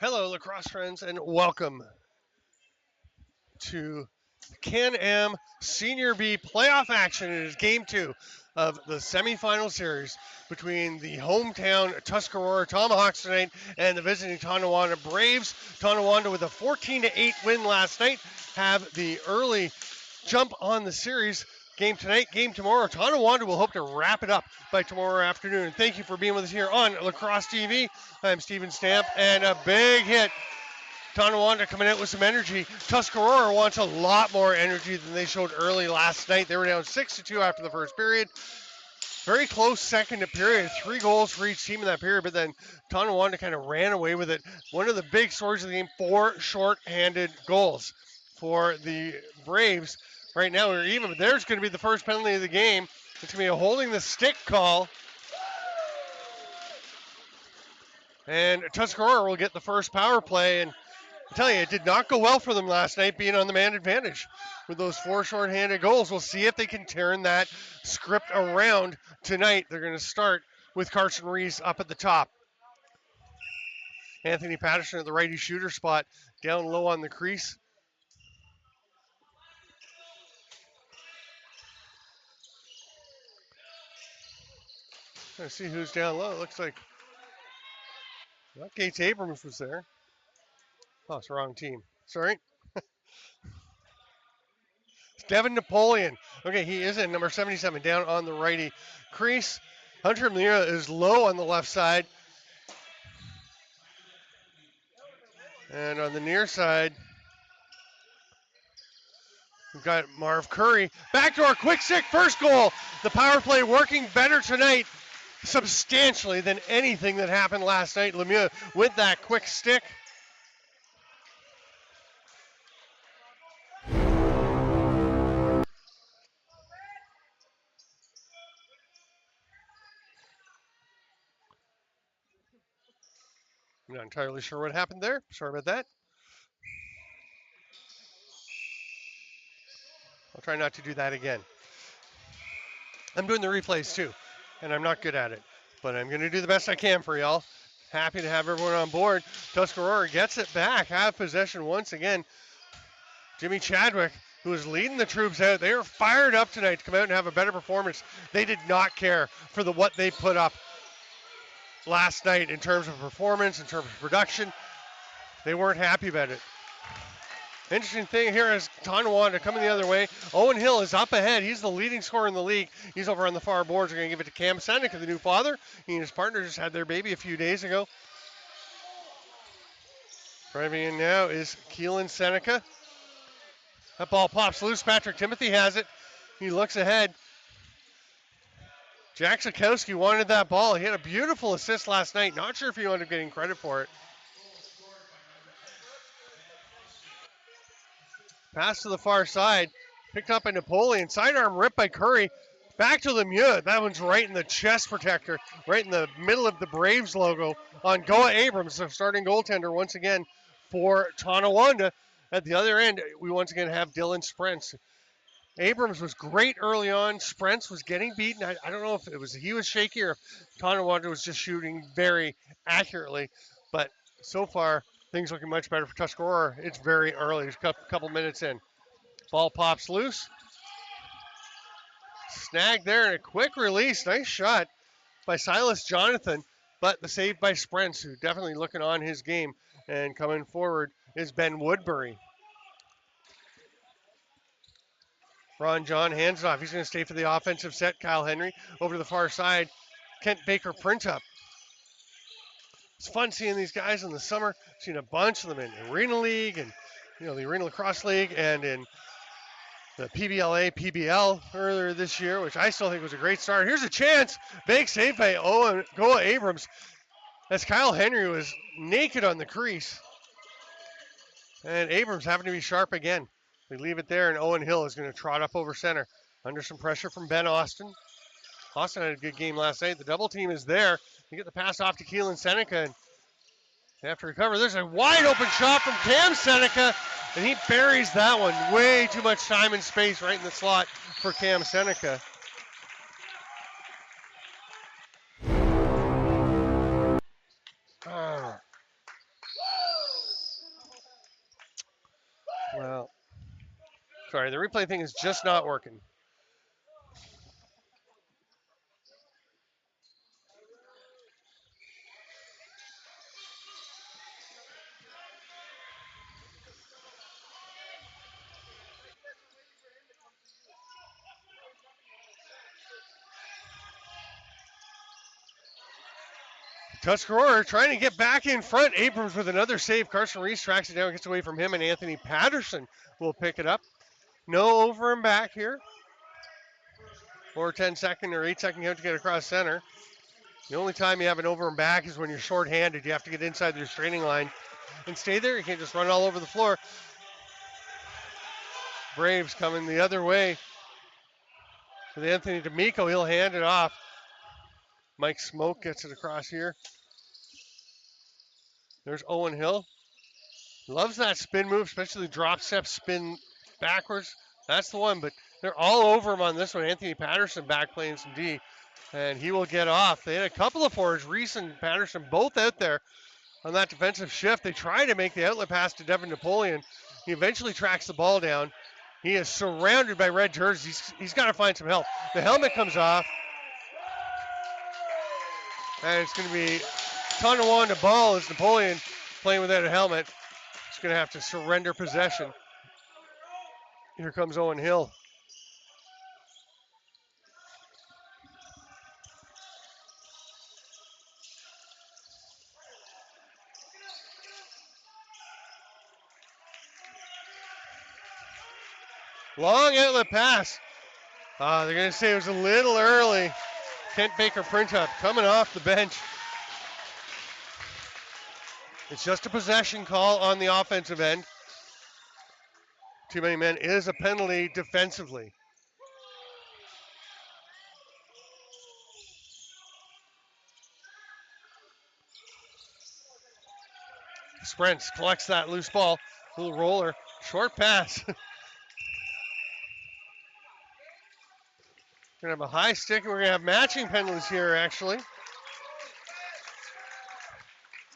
Hello, lacrosse friends, and welcome to Can-Am Senior B playoff action. It is game 2 of the semifinal series between the hometown Tuscarora Tomahawks tonight and the visiting Tonawanda Braves. Tonawanda with a 14-8 win last night have the early jump on the series. Game tonight, game tomorrow. Tonawanda will hope to wrap it up by tomorrow afternoon. Thank you for being with us here on Lacrosse TV. I'm Steven Stamp, and a big hit. Tonawanda coming out with some energy. Tuscarora wants a lot more energy than they showed early last night. They were down 6-2 after the first period. Very close second period. 3 goals for each team in that period, but then Tonawanda kind of ran away with it. One of the big stories of the game, 4 short-handed goals for the Braves. Right now we're even, but there's going to be the first penalty of the game. It's going to be a holding the stick call. And Tuscarora will get the first power play, and I tell you, it did not go well for them last night being on the man advantage with those 4 shorthanded goals. We'll see if they can turn that script around tonight. They're going to start with Carson Rees up at the top. Anthony Patterson at the righty shooter spot, down low on the crease. Let's see who's down low. It looks like Gates Abrams was there. Oh, it's the wrong team. Sorry. Devin Napoleon. Okay, he is in number 77, down on the righty crease. Hunter Mira is low on the left side. And on the near side, we've got Marv Curry. Backdoor quick stick, first goal. The power play working better tonight substantially than anything that happened last night. Lemieux with that quick stick. I'm not entirely sure what happened there. Sorry about that. I'll try not to do that again. I'm doing the replays too, and I'm not good at it, but I'm going to do the best I can for y'all. Happy to have everyone on board. Tuscarora gets it back, have possession once again. Jimmy Chadwick, who is leading the troops out, they are fired up tonight to come out and have a better performance. They did not care for what they put up last night in terms of performance, in terms of production. They weren't happy about it. Interesting thing here is Tonawanda coming the other way. Owen Hill is up ahead. He's the leading scorer in the league. He's over on the far boards. We're going to give it to Cam Seneca, the new father. He and his partner just had their baby a few days ago. Driving in now is Keelan Seneca. That ball pops loose. Patrick Timothy has it. He looks ahead. Jack Sikowski wanted that ball. He had a beautiful assist last night. Not sure if he ended up getting credit for it. Pass to the far side. Picked up by Napoleon. Sidearm ripped by Curry. Back to Lemieux. That one's right in the chest protector. Right in the middle of the Braves logo on Goa Abrams, the starting goaltender once again for Tonawanda. At the other end, we once again have Dylan Sprents. Abrams was great early on. Sprents was getting beaten. I don't know if it was he was shaky or if Tonawanda was just shooting very accurately. But so far, things looking much better for Tuscarora. It's very early. It's a couple minutes in. Ball pops loose. Snag there and a quick release. Nice shot by Silas Jonathan. But the save by Sprents, who definitely looking on his game. And coming forward is Ben Woodbury. Ron John hands it off. He's going to stay for the offensive set. Kyle Henry over to the far side. Kent Baker Printup. It's fun seeing these guys in the summer. Seen a bunch of them in Arena League and the Arena Lacrosse League and in the PBLA, PBL earlier this year, which I still think was a great start. Here's a chance. Big save by Goa Abrams as Kyle Henry was naked on the crease. And Abrams having to be sharp again. They leave it there, and Owen Hill is going to trot up over center. Under some pressure from Ben Austin. Austin had a good game last night. The double team is there. They get the pass off to Keelan Seneca, and they have to recover. There's a wide open shot from Cam Seneca, and he buries that one. Way too much time and space right in the slot for Cam Seneca. Well, sorry, the replay thing is just not working. Tuscarora trying to get back in front. Abrams with another save. Carson Reese tracks it down, gets away from him, and Anthony Patterson will pick it up. No over and back here. Or 10-second or 8-second count to get across center. The only time you have an over and back is when you're shorthanded. You have to get inside the restraining line and stay there. You can't just run all over the floor. Braves coming the other way with Anthony D'Amico. He'll hand it off. Mike Smoke gets it across here. There's Owen Hill. Loves that spin move, especially the drop step spin backwards. That's the one, but they're all over him on this one. Anthony Patterson back playing some D, and he will get off. They had a couple of forwards, Reese and Patterson, both out there on that defensive shift. They try to make the outlet pass to Devin Napoleon. He eventually tracks the ball down. He is surrounded by red jerseys. He's got to find some help. The helmet comes off, and it's going to be Tonawanda ball as Napoleon playing without a helmet. He's going to have to surrender possession. Here comes Owen Hill. Long outlet pass. They're going to say it was a little early. Kent Baker Printup coming off the bench. It's just a possession call on the offensive end. Too many men is a penalty defensively. Sprents collects that loose ball. Little roller. Short pass. We're going to have a high stick, and we're going to have matching penalties here, actually.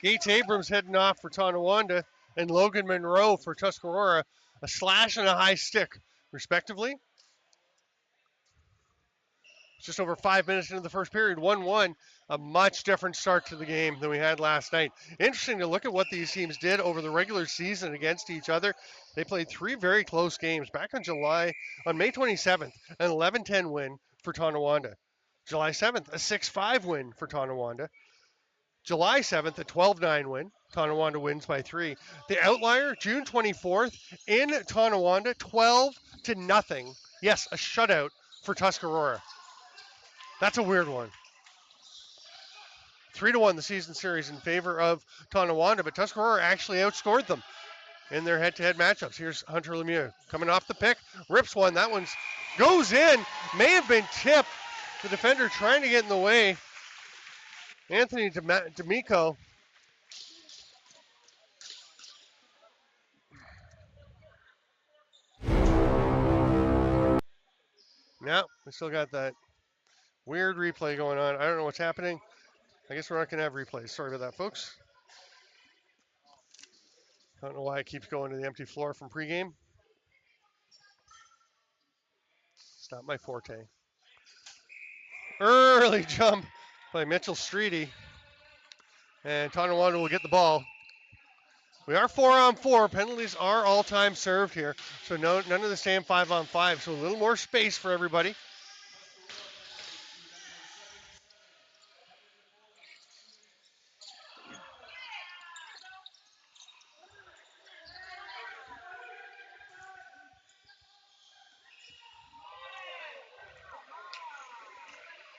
Gates Abrams heading off for Tonawanda, and Logan Monroe for Tuscarora. A slash and a high stick, respectively. Just over 5 minutes into the first period, 1-1. A much different start to the game than we had last night. Interesting to look at what these teams did over the regular season against each other. They played 3 very close games back on May 27th, an 11-10 win for Tonawanda. July 7th, a 6-5 win for Tonawanda. July 7th, a 12-9 win. Tonawanda wins by 3. The outlier, June 24th in Tonawanda, 12-0. Yes, a shutout for Tuscarora. That's a weird one. 3-1 the season series in favor of Tonawanda, but Tuscarora actually outscored them in their head-to-head matchups. Here's Hunter Lemieux coming off the pick, rips one. That one goes in. May have been tipped. The defender trying to get in the way. Anthony D'Amico. Now we still got that weird replay going on. I don't know what's happening. I guess we're not going to have replays. Sorry about that, folks. I don't know why it keeps going to the empty floor from pregame. It's not my forte. Early jump by Mitchell Streety. And Tonawanda will get the ball. We are 4-on-4. Penalties are all time served here. So none of the same 5-on-5. So a little more space for everybody.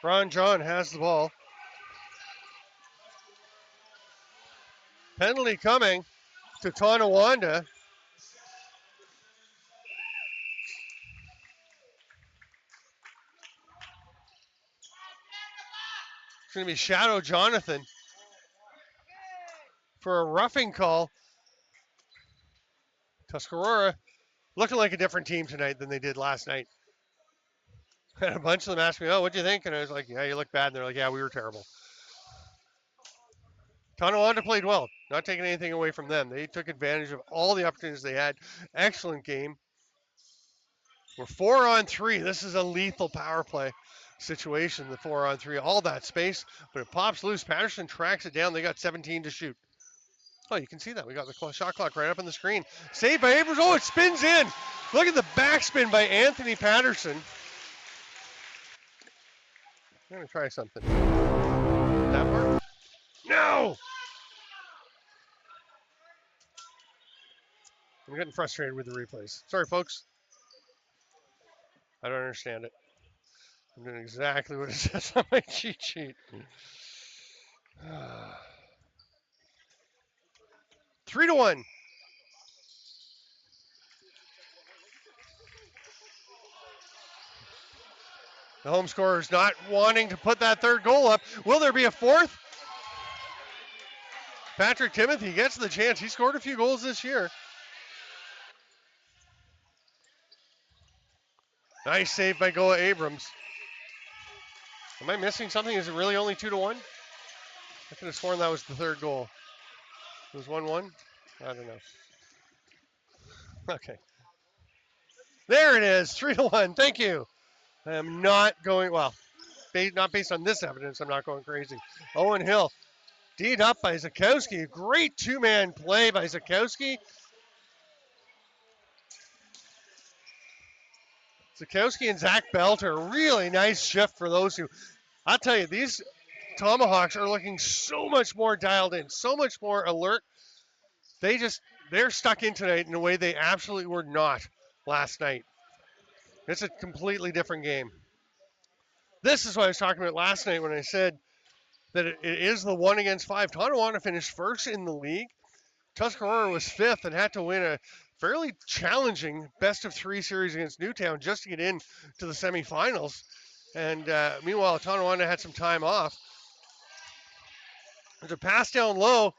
Ron John has the ball. Penalty coming to Tonawanda. It's going to be Shadow Jonathan for a roughing call. Tuscarora looking like a different team tonight than they did last night. And a bunch of them asked me, "Oh, what do you think?" And I was like, "Yeah, you look bad." And they're like, "Yeah, we were terrible." Tonawanda played well, not taking anything away from them. They took advantage of all the opportunities they had. Excellent game. We're 4-on-3. This is a lethal power play situation, the 4-on-3. All that space, but it pops loose. Patterson tracks it down. They got 17 to shoot. Oh, you can see that. We got the shot clock right up on the screen. Saved by Abrams. Oh, it spins in. Look at the backspin by Anthony Patterson. I'm going to try something. Did that work? No! I'm getting frustrated with the replays. Sorry, folks. I don't understand it. I'm doing exactly what it says on my cheat sheet. 3-1. The home scorer is not wanting to put that third goal up. Will there be a fourth? Patrick Timothy gets the chance. He scored a few goals this year. Nice save by Goa Abrams. Am I missing something? Is it really only 2-1? I could have sworn that was the third goal. It was 1-1? I don't know. Okay. There it is, 3-1. Thank you. I am not going, well, not based on this evidence, I'm not going crazy. Owen Hill, D'd up by Zakowski. Great two-man play by Zakowski. Zakowski and Zach Belter, really nice shift for those who, I'll tell you, these Tomahawks are looking so much more dialed in, so much more alert. They're stuck in tonight in a way they absolutely were not last night. It's a completely different game. This is what I was talking about last night when I said that it is the 1-against-5. Tonawanda finished first in the league. Tuscarora was fifth and had to win a fairly challenging best-of-3 series against Newtown just to get in to the semifinals. And meanwhile, Tonawanda had some time off. There's a pass down low.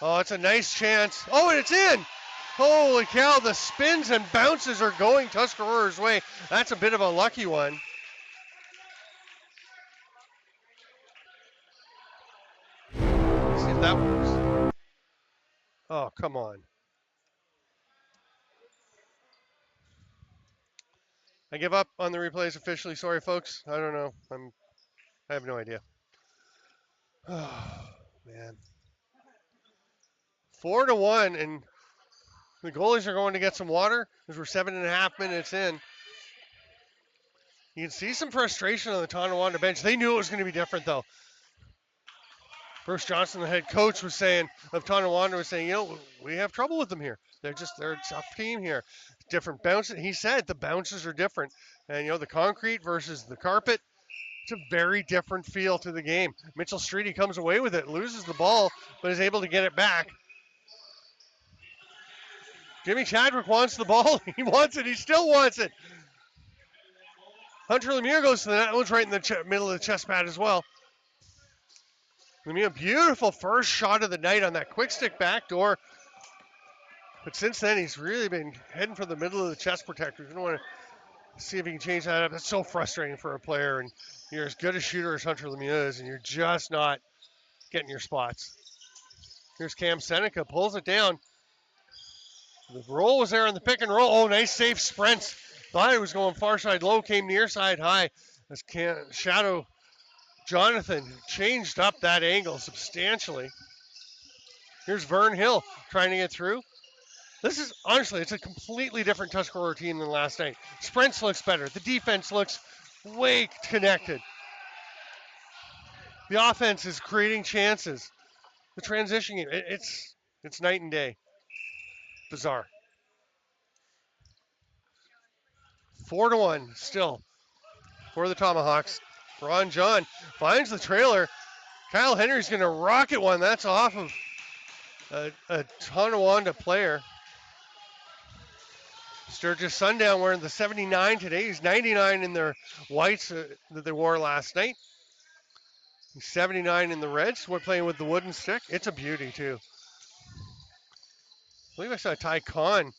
Oh, it's a nice chance. Oh, and it's in. Holy cow, the spins and bounces are going Tuscarora's way. That's a bit of a lucky one. Let's see if that works. Oh, come on. I give up on the replays officially. Sorry, folks. I don't know. I have no idea. Oh, man. 4-1, and the goalies are going to get some water because we're 7.5 minutes in. You can see some frustration on the Tonawanda bench. They knew it was going to be different, though. Bruce Johnson, the head coach, was saying of Tonawanda, was saying, we have trouble with them here. They're a tough team here. Different bounces. He said the bounces are different, and the concrete versus the carpet. It's a very different feel to the game. Mitchell Streety comes away with it, loses the ball, but is able to get it back. Jimmy Chadwick wants the ball. He wants it. He still wants it. Hunter Lemieux goes to the net. That one's right in the middle of the chest pad as well. Lemieux, beautiful first shot of the night on that quick stick backdoor. But since then, he's really been heading for the middle of the chest protector. You don't want to see if he can change that up. That's so frustrating for a player. And you're as good a shooter as Hunter Lemieux is, and you're just not getting your spots. Here's Cam Seneca, pulls it down. The roll was there on the pick and roll. Oh, nice safe sprints. Thought it was going far side low, came near side high. As Shadow Jonathan changed up that angle substantially. Here's Vern Hill trying to get through. This is, honestly, it's a completely different Tuscarora team than last night. Sprints looks better. The defense looks way connected. The offense is creating chances. The transition game, it's night and day. Bizarre. 4-1 still for the Tomahawks. Ron John finds the trailer. Kyle Henry's going to rocket one. That's off of a Tonawanda player. Sturgis Sundown wearing the 79 today. He's 99 in their whites that they wore last night. He's 79 in the reds. We're playing with the wooden stick. It's a beauty too. I believe I saw Ty Khan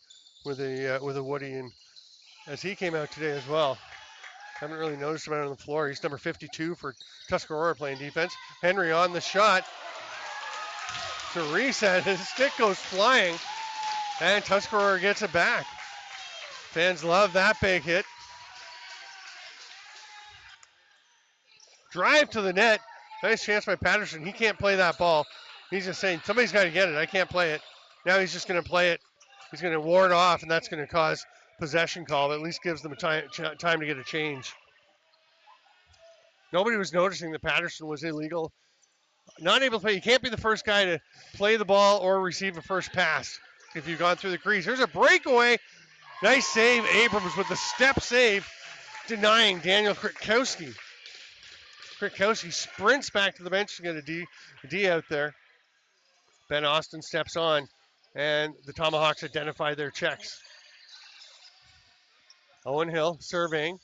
with a Woody in as he came out today as well. Haven't really noticed him out on the floor. He's number 52 for Tuscarora playing defense. Henry on the shot to reset. His stick goes flying, and Tuscarora gets it back. Fans love that big hit. Drive to the net. Nice chance by Patterson. He can't play that ball. He's just saying, somebody's got to get it. I can't play it. Now he's just going to play it. He's going to ward off, and that's going to cause possession call. But at least gives them time to get a change. Nobody was noticing that Patterson was illegal. Not able to play. You can't be the first guy to play the ball or receive a first pass if you've gone through the crease. There's a breakaway. Nice save. Abrams with the step save, denying Daniel Kritkowski. Kritkowski sprints back to the bench to get a D out there. Ben Austin steps on, and the Tomahawks identify their checks. Owen Hill surveying.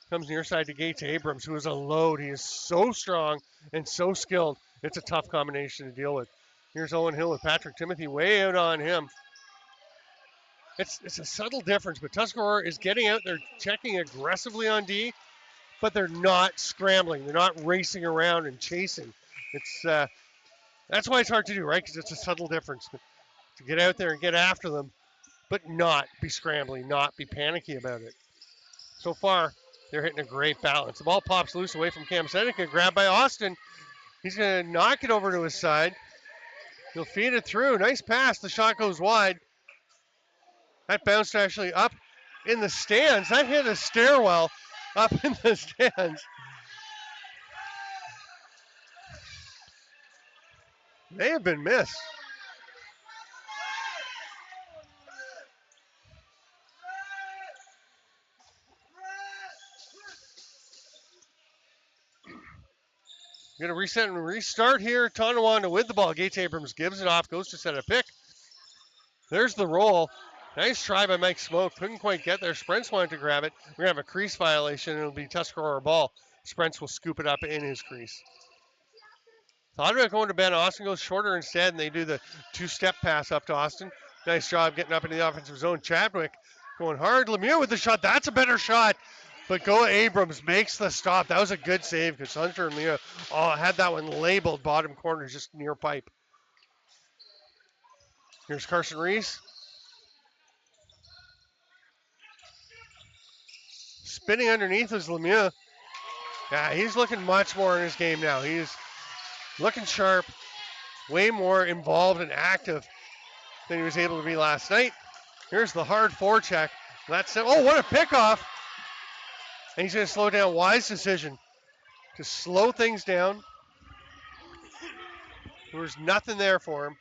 Comes near side to Gates Abrams, who is a load. He is so strong and so skilled. It's a tough combination to deal with. Here's Owen Hill with Patrick Timothy way out on him. It's a subtle difference, but Tuscarora is getting out there, checking aggressively on D, but they're not scrambling. They're not racing around and chasing. It's that's why it's hard to do, right? Because it's a subtle difference. But to get out there and get after them, but not be scrambling, not be panicky about it. So far, they're hitting a great balance. The ball pops loose away from Cam Seneca, grabbed by Austin. He's going to knock it over to his side. He'll feed it through. Nice pass. The shot goes wide. That bounced actually up in the stands. That hit a stairwell up in the stands. May have been missed. Going to reset and restart here. Tonawanda with the ball. Gates Abrams gives it off, goes to set a pick. There's the roll. Nice try by Mike Smoke. Couldn't quite get there. Sprents wanted to grab it. We're going to have a crease violation. It'll be Tuscarora ball. Sprents will scoop it up in his crease. Thought about going to Ben. Austin goes shorter instead, and they do the two-step pass up to Austin. Nice job getting up into the offensive zone. Chadwick going hard. Lemieux with the shot. That's a better shot. But Go Abrams makes the stop. That was a good save because Hunter and Lemieux had that one labeled bottom corner just near pipe. Here's Carson Reese. Spinning underneath is Lemieux. Yeah, he's looking much more in his game now. He's looking sharp, way more involved and active than he was able to be last night. Here's the hard forecheck. That's it. Oh, what a pickoff. And he's going to slow down. Wise decision to slow things down. There was nothing there for him.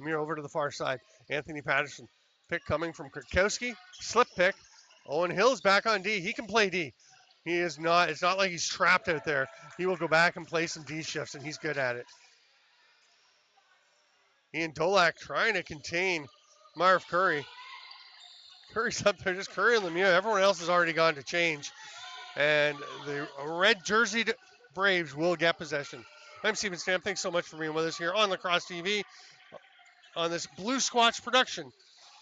Lemieux over to the far side. Anthony Patterson. Pick coming from Kwiatkowski. Slip pick. Owen Hill's back on D. He can play D. He is not, it's not like he's trapped out there. He will go back and play some D shifts, and he's good at it. Ian Dolak trying to contain Marv Curry. Curry's up there, just Curry and Lemieux. Everyone else has already gone to change. And the red jerseyed Braves will get possession. I'm Steven Stamp. Thanks so much for being with us here on Lacrosse TV on this Blue Squatch production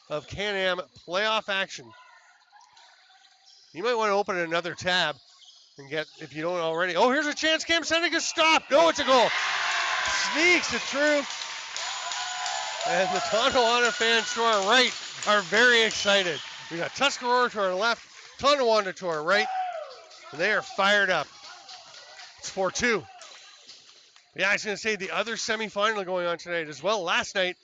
of Can-Am playoff action. You might want to open another tab and get, if you don't already. Oh, here's a chance. Cam Seneca stopped. No, it's a goal. Sneaks it through. And the Tonawanda fans to our right are very excited. We got Tuscarora to our left, Tonawanda to our right, and they are fired up. It's 4-2. Yeah, I was going to say the other semifinal going on tonight as well. Last night,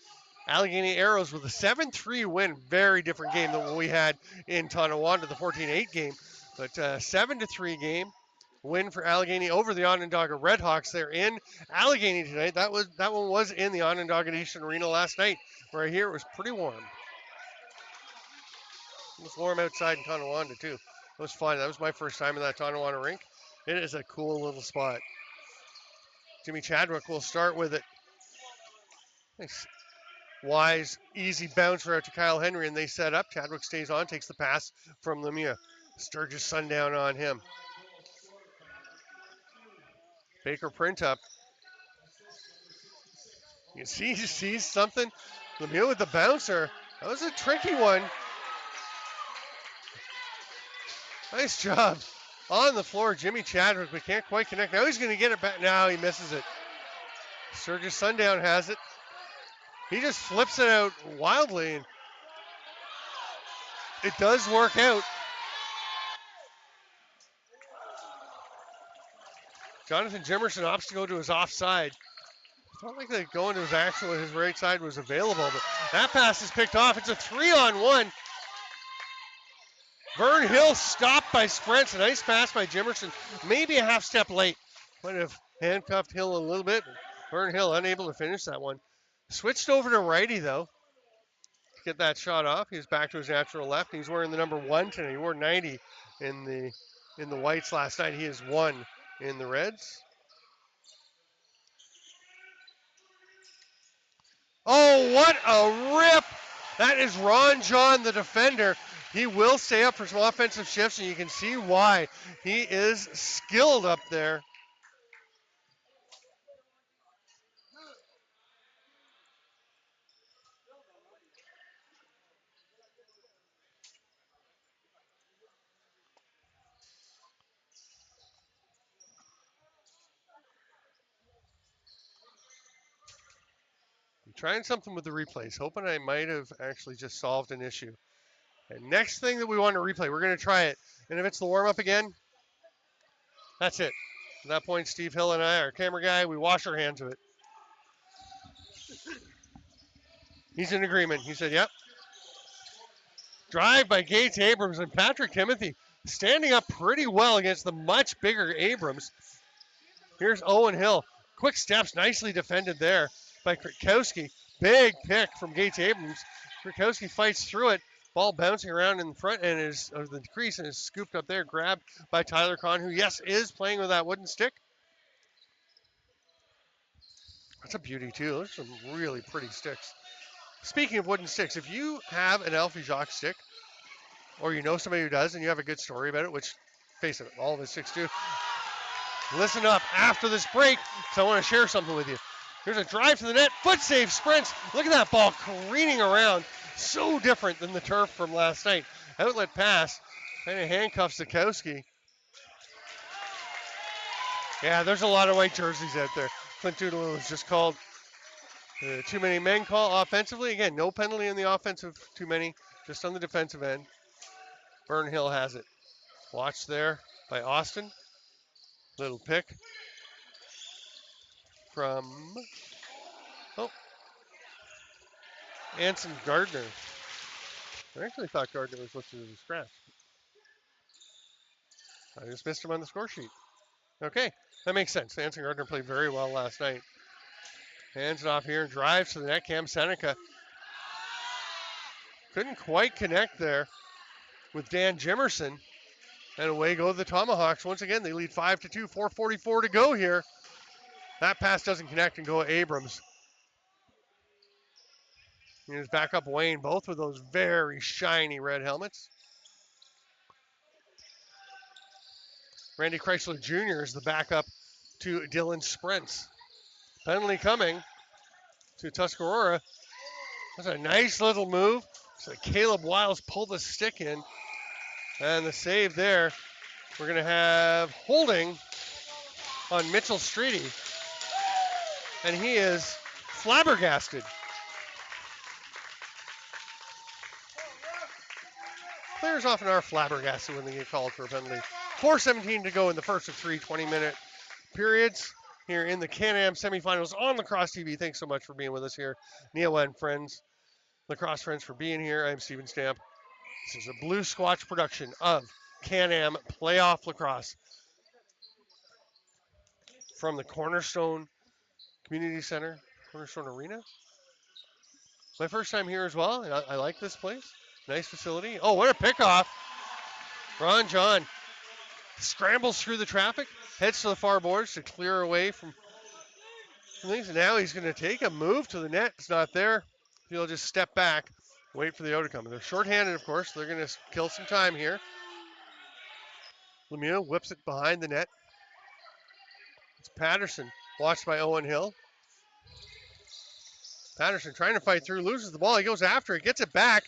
Allegheny Arrows with a 7-3 win. Very different game than what we had in Tonawanda, the 14-8 game. But 7-3 game win for Allegheny over the Onondaga Redhawks. They're in Allegheny tonight. That one was in the Onondaga Nation Arena last night, where I hear it was pretty warm. It was warm outside in Tonawanda too. It was fun. That was my first time in that Tonawanda rink. It is a cool little spot. Jimmy Chadwick will start with it. Nice. Wise, easy bounce out to Kyle Henry, and they set up. Chadwick stays on, takes the pass from Lemieux. Sturgis sundown on him. Baker print up. You see, he sees something. Lemieux with the bouncer. That was a tricky one. Nice job. On the floor, Jimmy Chadwick, but can't quite connect. Now he's going to get it back. Now he misses it. Sturgis sundown has it. He just flips it out wildly, and it does work out. Jonathan Jimerson opts to go to his offside. Felt like they going to his right side was available, but that pass is picked off. It's a 3-on-1. Vern Hill stopped by Sprents. A nice pass by Jimerson. Maybe a half step late. Might have handcuffed Hill a little bit. Vern Hill unable to finish that one. Switched over to righty though to get that shot off. He's back to his natural left. He's wearing the number 1 today. He wore 90 in the whites last night. He is 1 in the reds. Oh, what a rip! That is Ron John, the defender. He will stay up for some offensive shifts, and you can see why. He is skilled up there. I'm trying something with the replays, hoping I might have actually just solved an issue. And next thing that we want to replay, we're going to try it. And if it's the warm-up again, that's it. At that point, Steve Hill and I, our camera guy, we wash our hands of it. He's in agreement. He said, yep. Drive by Gates Abrams, and Patrick Timothy standing up pretty well against the much bigger Abrams. Here's Owen Hill. Quick steps, nicely defended there by Kwiatkowski. Big pick from Gates Abrams. Kwiatkowski fights through it. Ball bouncing around in the front and is of the crease and is scooped up there, grabbed by Tyler Kahn, who, yes, is playing with that wooden stick. That's a beauty, too. Those are some really pretty sticks. Speaking of wooden sticks, if you have an Alfie Jacques stick, or you know somebody who does and you have a good story about it, which, face it, all of his sticks do, listen up after this break, because I want to share something with you. There's a drive to the net, foot save, Sprints. Look at that ball careening around. So different than the turf from last night. Outlet pass, kind of handcuffs Kwiatkowski. Yeah, there's a lot of white jerseys out there. Clint Doodle was just called too many men call offensively. Again, no penalty in the offensive, too many, just on the defensive end. Vern Hill has it. Watch there by Austin. Little pick from, Anson Gardner. I actually thought Gardner was listed as a scratch. I just missed him on the score sheet. Okay, That makes sense. Anson Gardner played very well last night. Hands it off here, drives to the net. Cam Seneca couldn't quite connect there with Dan Jimerson. And away go the Tomahawks. Once again, they lead 5-2, 4:44 to go here. That pass doesn't connect and go Abrams. Here's backup Wayne, both with those very shiny red helmets. Randy Chrysler Jr. is the backup to Dylan Sprents. Penalty coming to Tuscarora. That's a nice little move. So Caleb Wiles pulled the stick in. And the save there. We're going to have holding on Mitchell Streety. And he is flabbergasted. Players often are flabbergasted when they get called for a penalty. 4:17 to go in the first of 3 20-minute periods here in the Can-Am semifinals on Lacrosse TV. Thanks so much for being with us here. Neowa and friends, lacrosse friends, for being here. I'm Steven Stamp. This is a Blue Squatch production of Can-Am Playoff Lacrosse from the Cornerstone Community Center, Cornerstone Arena. My first time here as well. I like this place. Nice facility. Oh, what a pickoff. Ron John scrambles through the traffic, heads to the far boards to clear away from things. And now he's going to take a move to the net. It's not there. He'll just step back, wait for the out to come. They're shorthanded, of course. They're going to kill some time here. Lemieux whips it behind the net. It's Patterson, watched by Owen Hill. Patterson trying to fight through, loses the ball. He goes after it, gets it back,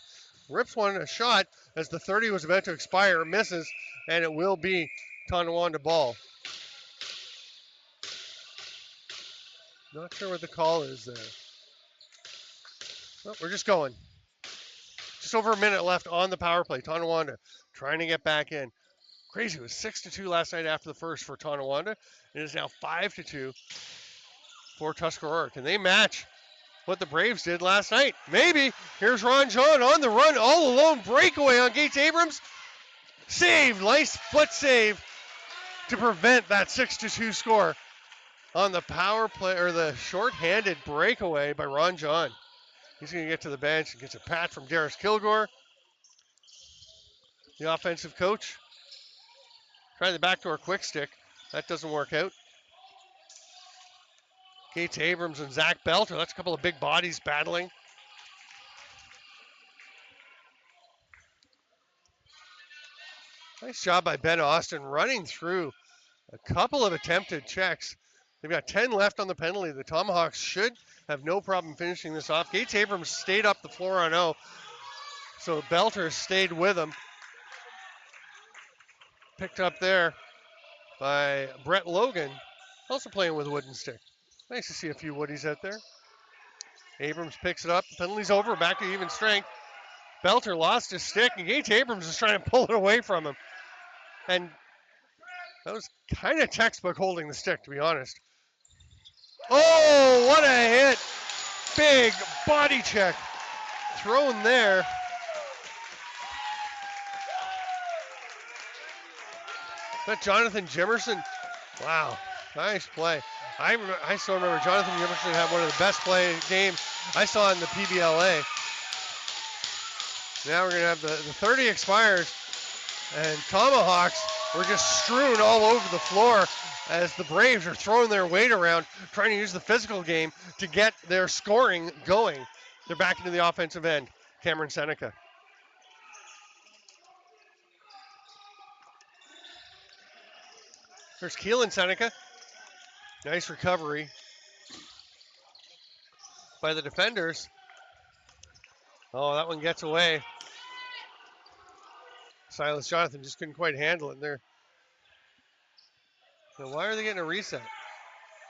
rips one a shot as the 30 was about to expire, misses, and it will be Tonawanda ball. Not sure what the call is there. Well, we're just going. Just over a minute left on the power play. Tonawanda trying to get back in. Crazy, it was 6-2 last night after the first for Tonawanda. It is now 5-2 for Tuscarora. Can they match what the Braves did last night? Maybe. Here's Ron John on the run, all alone, breakaway on Gates Abrams. Saved, nice foot save to prevent that 6-2 score on the power play, or the short-handed breakaway by Ron John. He's going to get to the bench and gets a pat from Darius Kilgore, the offensive coach. Try the backdoor quick stick. That doesn't work out. Gates Abrams and Zach Belter. That's a couple of big bodies battling. Nice job by Ben Austin running through a couple of attempted checks. They've got 10 left on the penalty. The Tomahawks should have no problem finishing this off. Gates Abrams stayed up the floor on O. So Belter stayed with him. Picked up there by Brett Logan, also playing with a wooden stick. Nice to see a few woodies out there. Abrams picks it up. The penalty's over. Back to even strength. Belter lost his stick, and Gates Abrams is trying to pull it away from him. And that was kind of textbook holding the stick, to be honest. Oh, what a hit. Big body check thrown there. That Jonathan Jimerson. Wow, nice play. I still remember Jonathan Jimerson had one of the best play games I saw in the PBLA. Now we're going to have the 30 expires, and Tomahawks were just strewn all over the floor as the Braves are throwing their weight around, trying to use the physical game to get their scoring going. They're back into the offensive end. Cameron Seneca. There's Keelan Seneca. Nice recovery by the defenders. Oh, that one gets away. Silas Jonathan just couldn't quite handle it there. Now, why are they getting a reset?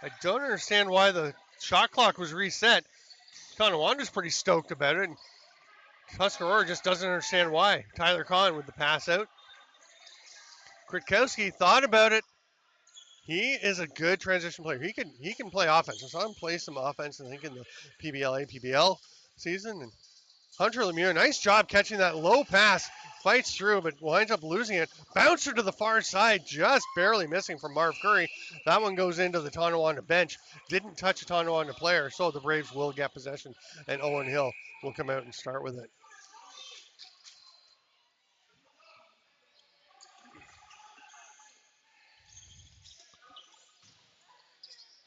I don't understand why the shot clock was reset. Tonawanda's pretty stoked about it. And Tuscarora just doesn't understand why. Tyler Kahn with the pass out. Kritkowski thought about it. He is a good transition player. He can play offense. I saw him play some offense, I think, in the PBLA, PBL season. And Hunter Lemieux, nice job catching that low pass. Fights through, but winds up losing it. Bouncer to the far side, just barely missing from Marv Curry. That one goes into the Tonawanda bench. Didn't touch a Tonawanda player, so the Braves will get possession, and Owen Hill will come out and start with it.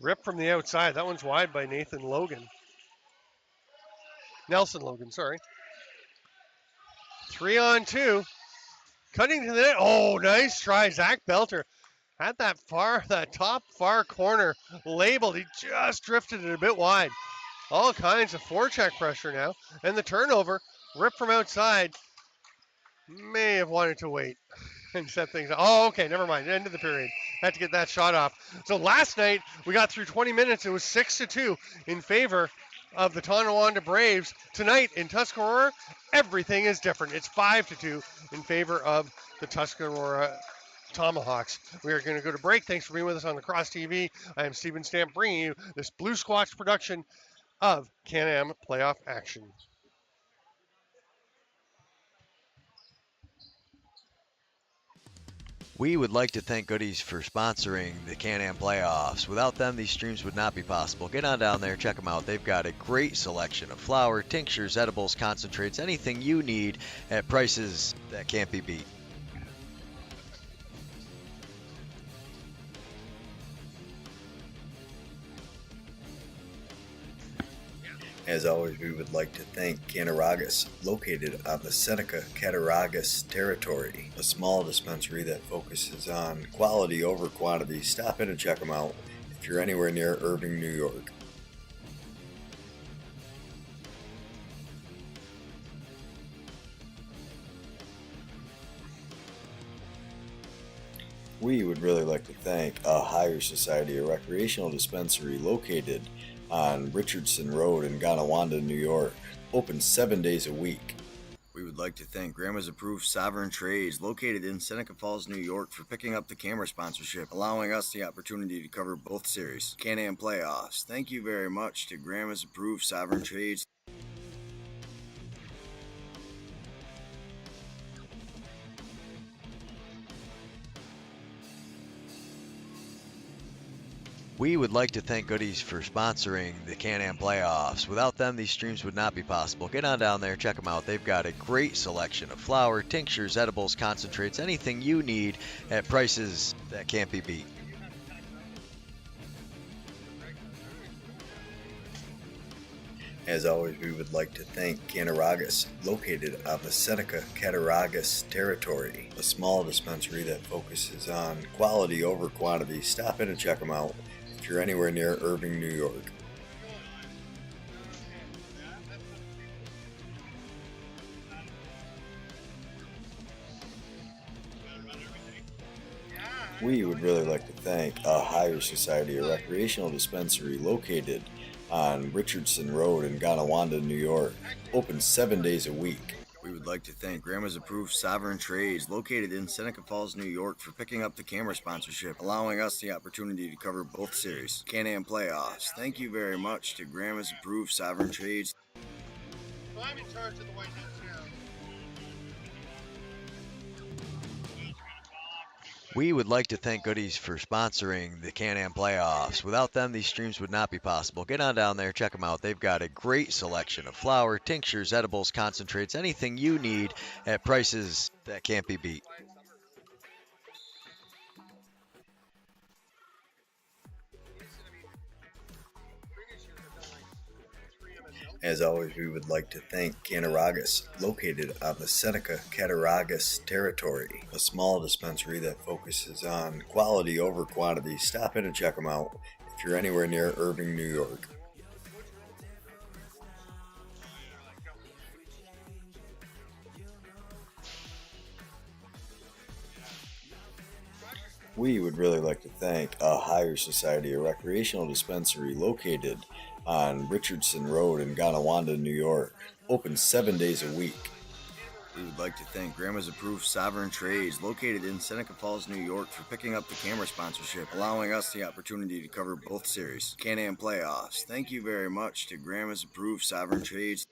Rip from the outside. That one's wide by Nathan Logan. Nelson Logan, sorry. 3-on-2. Cutting to the net. Oh, nice try. Zach Belter had that top far corner labeled. He just drifted it a bit wide. All kinds of forecheck pressure now. And the turnover, Rip from outside, may have wanted to wait and set things up. Oh, okay, never mind. End of the period. Had to get that shot off. So last night, we got through 20 minutes. It was 6-2 in favor of the Tonawanda Braves. Tonight in Tuscarora, everything is different. It's 5-2 in favor of the Tuscarora Tomahawks. We are going to go to break. Thanks for being with us on the Cross TV. I am Steven Stamp bringing you this Blue Squawks production of Can-Am playoff action. We would like to thank Goodies for sponsoring the Can-Am playoffs. Without them, these streams would not be possible. Get on down there, check them out. They've got a great selection of flour, tinctures, edibles, concentrates, anything you need at prices that can't be beat. As always, we would like to thank Cattaraugus, located on the Seneca-Cattaraugus territory, a small dispensary that focuses on quality over quantity. Stop in and check them out if you're anywhere near Irving, New York. We would really like to thank a Higher Society, a recreational dispensary located on Richardson Road in Tonawanda, New York, open 7 days a week. We would like to thank Grandma's Approved Sovereign Trades, located in Seneca Falls, New York, for picking up the camera sponsorship, allowing us the opportunity to cover both series, Can-Am playoffs. Thank you very much to Grandma's Approved Sovereign Trades. We would like to thank Goodies for sponsoring the Can-Am playoffs. Without them, these streams would not be possible. Get on down there, check them out. They've got a great selection of flour, tinctures, edibles, concentrates, anything you need at prices that can't be beat. As always, we would like to thank Cattaraugus, located on the Seneca-Cattaraugus territory, a small dispensary that focuses on quality over quantity. Stop in and check them out if you're anywhere near Irving, New York. We would really like to thank a Higher Society, a recreational dispensary located on Richardson Road in Tonawanda, New York, open 7 days a week. We would like to thank Grandma's Approved Sovereign Trades, located in Seneca Falls, New York, for picking up the camera sponsorship, allowing us the opportunity to cover both series, Can-Am playoffs. Thank you very much to Grandma's Approved Sovereign Trades. I'm in charge of the White House now. We would like to thank Goodies for sponsoring the Can-Am playoffs. Without them, these streams would not be possible. Get on down there, check them out. They've got a great selection of flour, tinctures, edibles, concentrates, anything you need at prices that can't be beat. As always, we would like to thank Cattaraugus, located on the Seneca-Cattaraugus territory, a small dispensary that focuses on quality over quantity. Stop in and check them out if you're anywhere near Irving, New York. We would really like to thank a Higher Society, a recreational dispensary located on Richardson Road in Tonawanda, New York, open 7 days a week. We would like to thank Grandma's Approved Sovereign Trades, located in Seneca Falls, New York, for picking up the camera sponsorship, allowing us the opportunity to cover both series, Can-Am playoffs. Thank you very much to Grandma's Approved Sovereign Trades.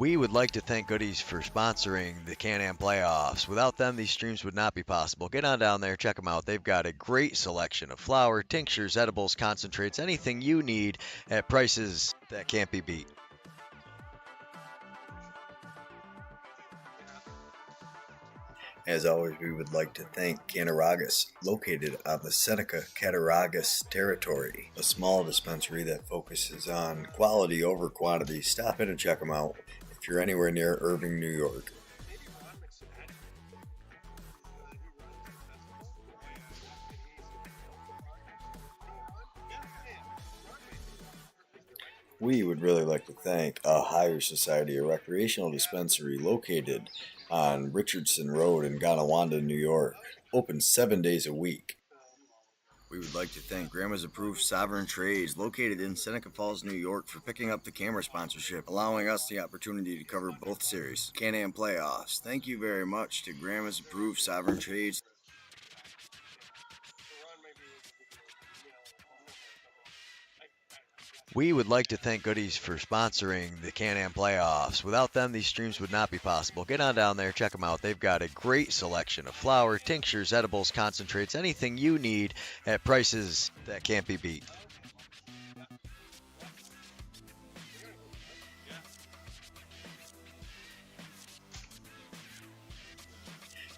We would like to thank Goodies for sponsoring the Can-Am playoffs. Without them, these streams would not be possible. Get on down there, check them out. They've got a great selection of flour, tinctures, edibles, concentrates, anything you need at prices that can't be beat. As always, we would like to thank Cattaraugus, located on the Seneca Cattaraugus territory, a small dispensary that focuses on quality over quantity. Stop in and check them out if you're anywhere near Irving, New York. We would really like to thank a Higher Society, a recreational dispensary located on Richardson Road in Tonawanda, New York, open 7 days a week. We would like to thank Grandma's Approved Sovereign Trades, located in Seneca Falls, New York, for picking up the camera sponsorship, allowing us the opportunity to cover both series, Can-Am playoffs. Thank you very much to Grandma's Approved Sovereign Trades. We would like to thank Goodies for sponsoring the Can-Am playoffs. Without them, these streams would not be possible. Get on down there, check them out. They've got a great selection of flour, tinctures, edibles, concentrates, anything you need at prices that can't be beat.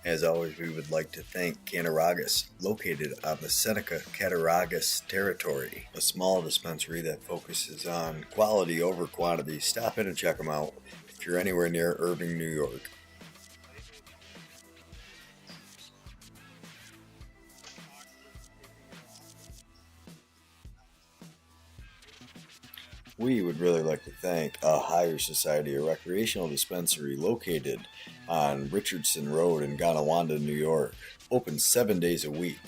As always, we would like to thank Cattaraugus, located on the Seneca Cattaraugus territory, a small dispensary that focuses on quality over quantity. Stop in and check them out if you're anywhere near Irving, New York. We would really like to thank a Higher Society, a recreational dispensary located on Richardson Road in Tonawanda, New York, open 7 days a week.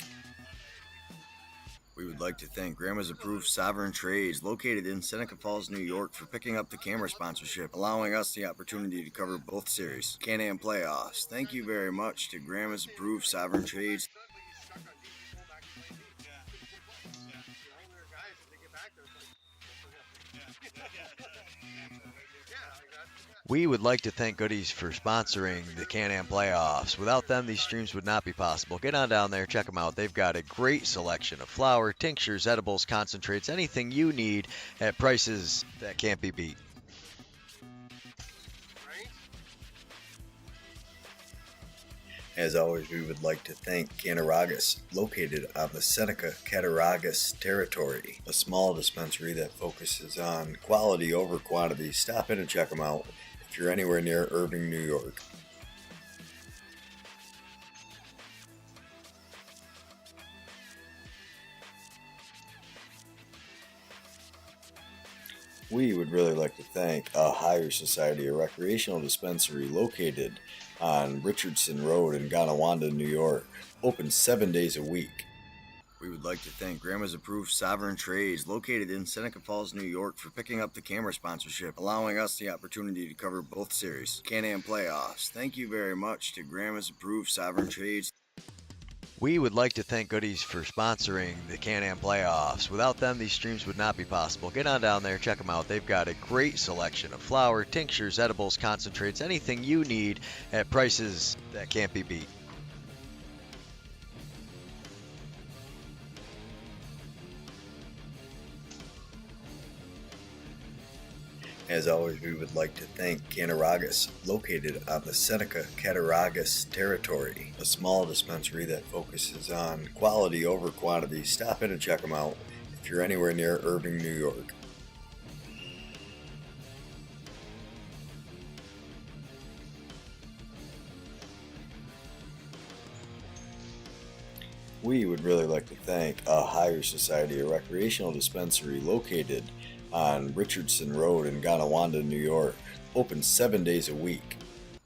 We would like to thank Grandma's Approved Sovereign Trades, located in Seneca Falls, New York, for picking up the camera sponsorship, allowing us the opportunity to cover both series, Can-Am playoffs. Thank you very much to Grandma's Approved Sovereign Trades. We would like to thank Goodies for sponsoring the Can-Am playoffs. Without them, these streams would not be possible. Get on down there, check them out. They've got a great selection of flour, tinctures, edibles, concentrates, anything you need at prices that can't be beat. As always, we would like to thank Cattaraugus, located on the Seneca Cattaraugus territory, a small dispensary that focuses on quality over quantity. Stop in and check them out if you're anywhere near Irving, New York. We would really like to thank a Higher Society, a recreational dispensary located on Richardson Road in Tonawanda, New York, open 7 days a week. We would like to thank Grandma's Approved Sovereign Trades, located in Seneca Falls, New York, for picking up the camera sponsorship, allowing us the opportunity to cover both series, Can-Am playoffs. Thank you very much to Grandma's Approved Sovereign Trades. We would like to thank Goodies for sponsoring the Can-Am playoffs. Without them, these streams would not be possible. Get on down there, check them out. They've got a great selection of flour, tinctures, edibles, concentrates, anything you need at prices that can't be beat. As always, we would like to thank Cattaraugus, located on the Seneca Cattaraugus territory, a small dispensary that focuses on quality over quantity. Stop in and check them out if you're anywhere near Irving, New York. We would really like to thank a Higher Society, a recreational dispensary located on Richardson Road in Tonawanda, New York, open 7 days a week.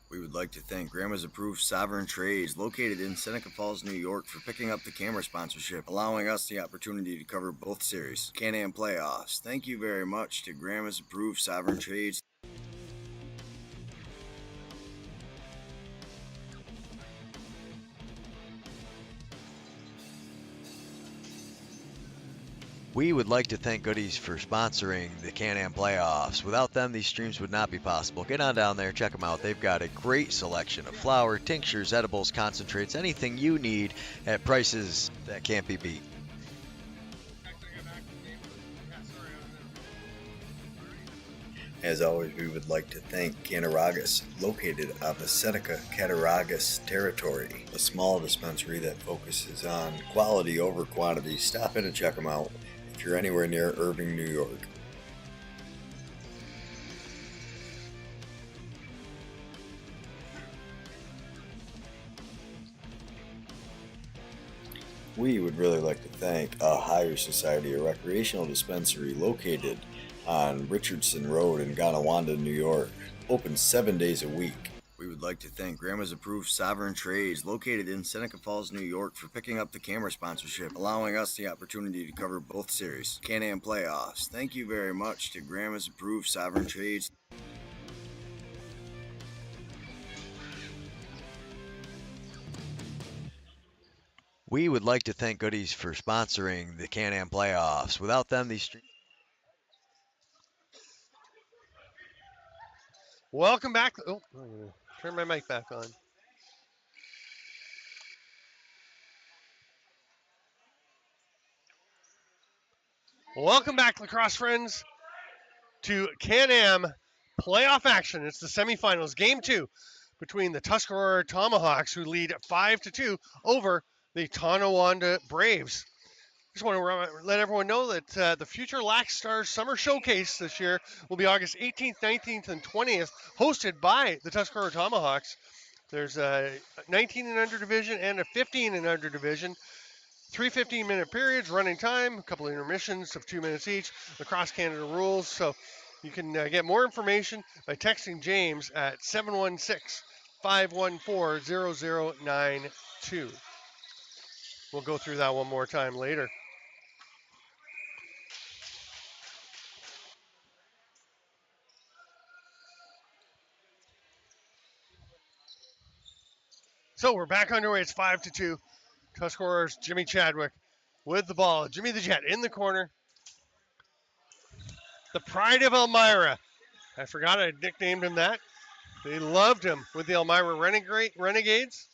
We would like to thank Grandma's Approved Sovereign Trades, located in Seneca Falls, New York, for picking up the camera sponsorship, allowing us the opportunity to cover both series, Can-Am playoffs. Thank you very much to Grandma's Approved Sovereign Trades. We would like to thank Goodies for sponsoring the Can-Am playoffs. Without them, these streams would not be possible. Get on down there, check them out. They've got a great selection of flour, tinctures, edibles, concentrates, anything you need at prices that can't be beat. As always, we would like to thank Cattaraugus, located on the Seneca Cattaraugus territory, a small dispensary that focuses on quality over quantity. Stop in and check them out if you're anywhere near Irving, New York. We would really like to thank a Higher Society, a recreational dispensary located on Richardson Road in Tonawanda, New York, open 7 days a week. We would like to thank Grandma's Approved Sovereign Trades, located in Seneca Falls, New York, for picking up the camera sponsorship, allowing us the opportunity to cover both series, Can-Am playoffs. Thank you very much to Grandma's Approved Sovereign Trades. We would like to thank Goodies for sponsoring the Can-Am playoffs. Without them, these streams... Welcome back. Oh, I'm gonna turn my mic back on. Welcome back, lacrosse friends, to Can-Am playoff action. It's the semifinals, game 2, between the Tuscarora Tomahawks, who lead 5-2 over the Tonawanda Braves. Just want to let everyone know that the Future Lax Stars Summer Showcase this year will be August 18th, 19th, and 20th, hosted by the Tuscarora Tomahawks. There's a 19 and under division and a 15 and under division. 3 15-minute periods, running time, a couple of intermissions of 2 minutes each, across Canada rules. So you can get more information by texting James at 716-514-0092. We'll go through that one more time later. So we're back underway. It's 5-2. Tuscarora's Jimmy Chadwick with the ball. Jimmy the Jet in the corner. The pride of Elmira. I forgot I nicknamed him that. They loved him with the Elmira Renegades.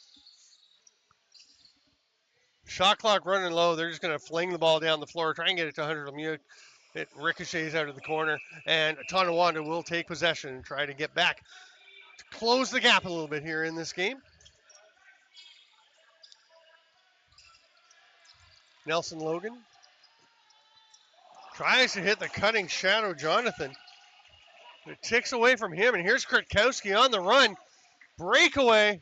Shot clock running low. They're just going to fling the ball down the floor, try and get it to 100 Lemieux. It ricochets out of the corner, and Tonawanda will take possession and try to get back to close the gap a little bit here in this game. Nelson Logan tries to hit the cutting shadow Jonathan. It ticks away from him, and here's Krutkowski on the run. Breakaway.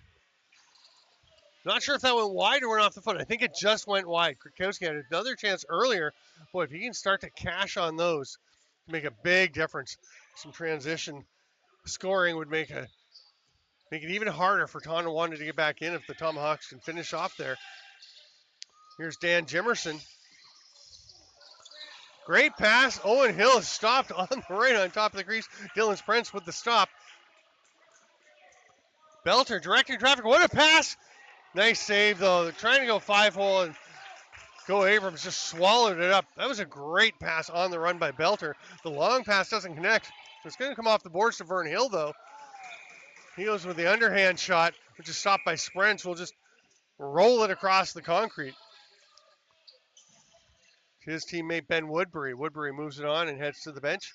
Not sure if that went wide or went off the foot. I think it just went wide. Krutkowski had another chance earlier. Boy, if he can start to cash on those, make a big difference. Some transition scoring would make it even harder for Tonawanda to get back in if the Tomahawks can finish off there. Here's Dan Jimerson. Great pass. Owen Hill is stopped on the right on top of the crease. Dylan Sprents with the stop. Belter directing traffic. What a pass. Nice save, though. They're trying to go 5-hole, and Go Abrams just swallowed it up. That was a great pass on the run by Belter. The long pass doesn't connect. It's going to come off the boards to Vern Hill, though. He goes with the underhand shot, which is stopped by Sprents. We'll just roll it across the concrete. His teammate Ben Woodbury. Woodbury moves it on and heads to the bench.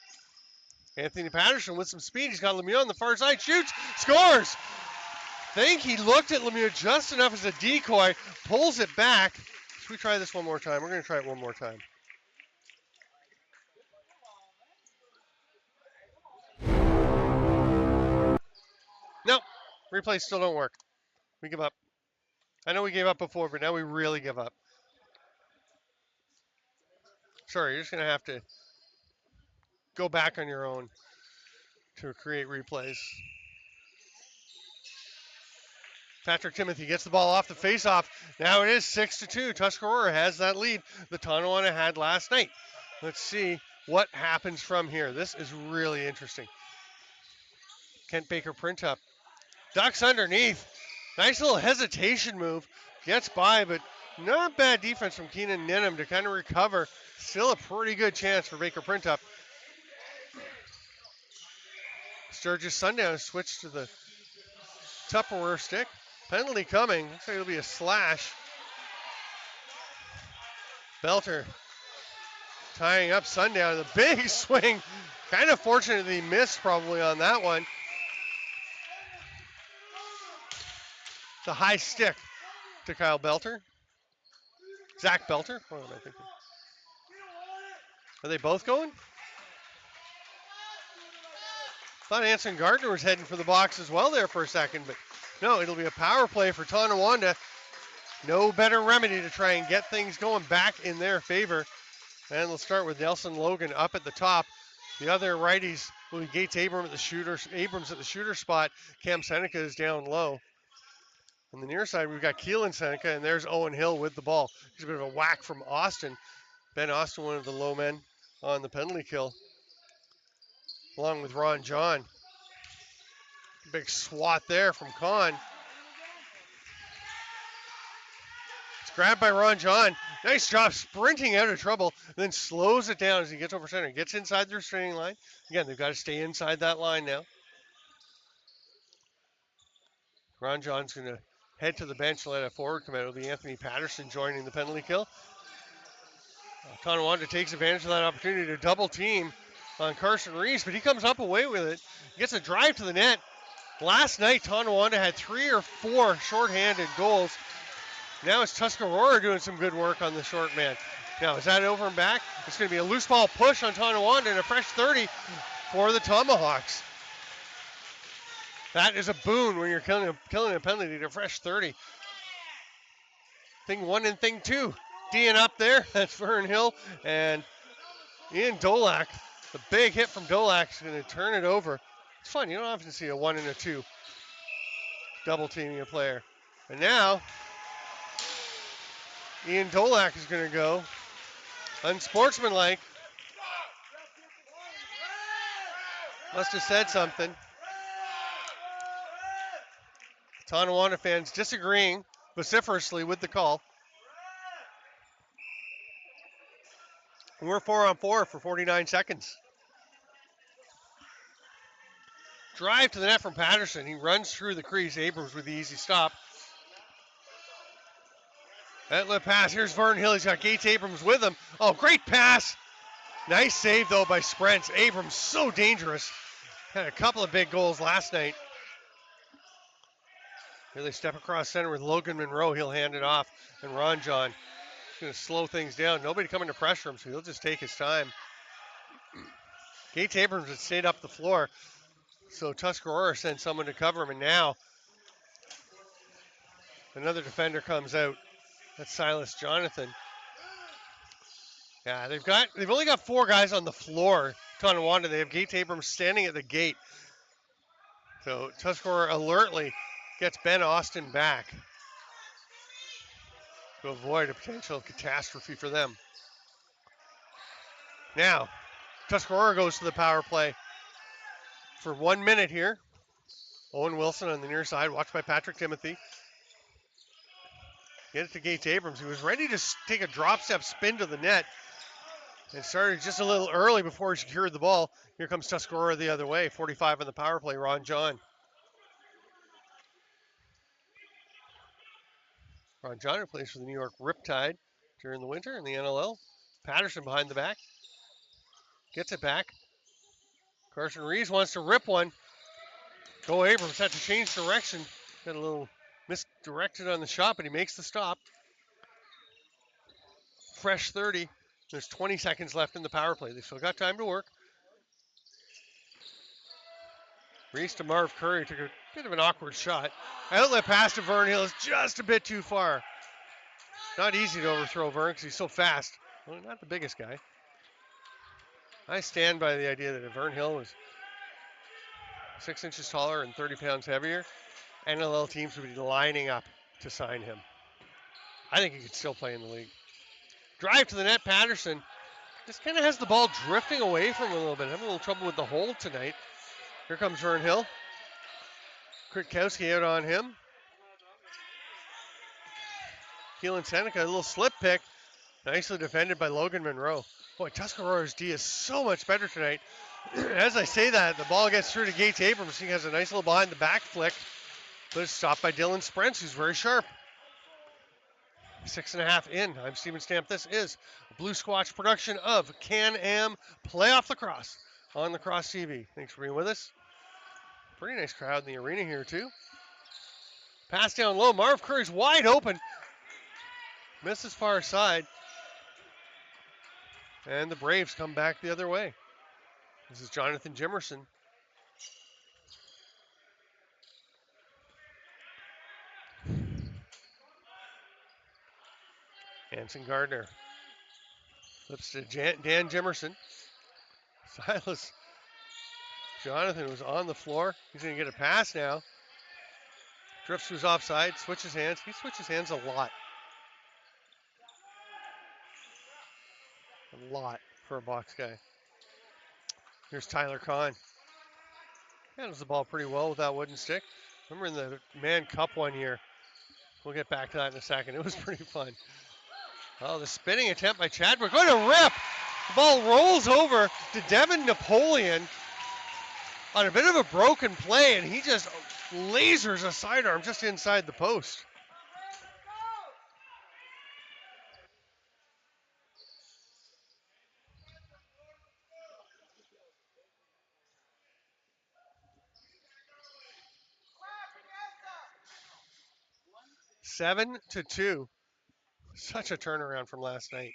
Anthony Patterson with some speed. He's got Lemieux on the far side. Shoots. Scores. I think he looked at Lemieux just enough as a decoy. Pulls it back. Should we try this one more time? We're going to try it one more time. Nope. Replays still don't work. We give up. I know we gave up before, but now we really give up. Sorry, you're just going to have to go back on your own to create replays. Patrick Timothy gets the ball off the faceoff. Now it is 6-2. Tuscarora has that lead the Tonawanda had last night. Let's see what happens from here. This is really interesting. Kent Baker print up. Ducks underneath. Nice little hesitation move. Gets by, but Not bad defense from Keenan Ninham to kind of recover. Still a pretty good chance for Baker Printup. Sturgis Sundown switched to the Tupperware stick. Penalty coming. Looks like it'll be a slash. Belter tying up Sundown. The big swing. Kind of fortunate that he missed probably on that one. The high stick to Kyle Belter. Zach Belter. What am I thinking? Are they both going? Thought Anson Gardner was heading for the box as well there for a second, but no, it'll be a power play for Tonawanda. No better remedy to try and get things going back in their favor. And we'll start with Nelson Logan up at the top. The other righties will be Gates Abrams at the shooter spot. Cam Seneca is down low. On the near side, we've got Keelan Seneca, and there's Owen Hill with the ball. He's a bit of a whack from Austin. Ben Austin, one of the low men on the penalty kill, along with Ron John. Big swat there from Kahn. It's grabbed by Ron John. Nice job sprinting out of trouble, then slows it down as he gets over center. Gets inside the restraining line. Again, they've got to stay inside that line now. Ron John's going to head to the bench and let a forward come out. It'll be Anthony Patterson joining the penalty kill. Tonawanda takes advantage of that opportunity to double team on Carson Reese, but he comes up away with it. Gets a drive to the net. Last night, Tonawanda had 3 or 4 shorthanded goals. Now it's Tuscarora doing some good work on the short man. Now, is that over and back? It's going to be a loose ball push on Tonawanda and a fresh 30 for the Tomahawks. That is a boon when you're killing a penalty to fresh 30. Thing 1 and thing 2. D'ing up there. That's Vern Hill and Ian Dolak. The big hit from Dolak is going to turn it over. It's fun. You don't often see a 1 and a 2 double teaming a player. And now, Ian Dolak is going to go. Unsportsmanlike. Must have said something. Tonawanda fans disagreeing vociferously with the call. We're 4-on-4 for 49 seconds. Drive to the net from Patterson. He runs through the crease. Abrams with the easy stop. Outlet pass. Here's Vern Hill. He's got Gates Abrams with him. Oh, great pass. Nice save, though, by Sprents. Abrams so dangerous. Had a couple of big goals last night. Here they step across center with Logan Monroe. He'll hand it off. And Ron John is going to slow things down. Nobody coming to pressure him, so he'll just take his time. Gates Abrams had stayed up the floor, so Tuscarora sent someone to cover him. And now another defender comes out. That's Silas Jonathan. Yeah, they've only got 4 guys on the floor. Tonawanda. They have Gates Abrams standing at the gate. So Tuscarora alertly gets Ben Austin back to avoid a potential catastrophe for them. Now, Tuscarora goes to the power play for 1 minute here. Owen Wilson on the near side, watched by Patrick Timothy. Get it to Gates Abrams. He was ready to take a drop step spin to the net and started just a little early before he secured the ball. Here comes Tuscarora the other way. 45 on the power play, Ron John. Ron John plays for the New York Riptide during the winter in the NLL. Patterson behind the back. Gets it back. Carson Reese wants to rip one. Go Abrams had to change direction. Got a little misdirected on the shot, but he makes the stop. Fresh 30. There's 20 seconds left in the power play. They've still got time to work. Reese to Marv Curry took a bit of an awkward shot. Outlet pass to Vern Hill is just a bit too far. Not easy to overthrow Vern because he's so fast. Well, not the biggest guy. I stand by the idea that if Vern Hill was 6 inches taller and 30 pounds heavier, NLL teams would be lining up to sign him. I think he could still play in the league. Drive to the net, Patterson. Just kind of has the ball drifting away from him a little bit. Having a little trouble with the hold tonight. Here comes Vern Hill. Kwiatkowski out on him. Keelan Seneca, a little slip pick. Nicely defended by Logan Monroe. Boy, Tuscarora's D is so much better tonight. As I say that, the ball gets through to Gates Abrams. He has a nice little behind the back flick, but it's stopped by Dylan Sprents, who's very sharp. 6.5 in. I'm Steven Stamp. This is a Blue Squatch production of Can-Am Playoff Lacrosse on Lacrosse TV. Thanks for being with us. Pretty nice crowd in the arena here, too. Pass down low. Marv Curry's wide open. Misses far side. And the Braves come back the other way. This is Jonathan Jimerson. Hanson Gardner. Flips to Dan Jimerson. Silas Jonathan was on the floor. He's going to get a pass now. Drifts to his offside. Switches hands. He switches hands a lot. A lot for a box guy. Here's Tyler Kahn. Handles the ball pretty well with that wooden stick. Remember in the Man Cup one year. We'll get back to that in a second. It was pretty fun. Oh, the spinning attempt by Chadwick. What a rip! The ball rolls over to Devin Napoleon on a bit of a broken play, and he just lasers a sidearm just inside the post. Seven to 2. Such a turnaround from last night.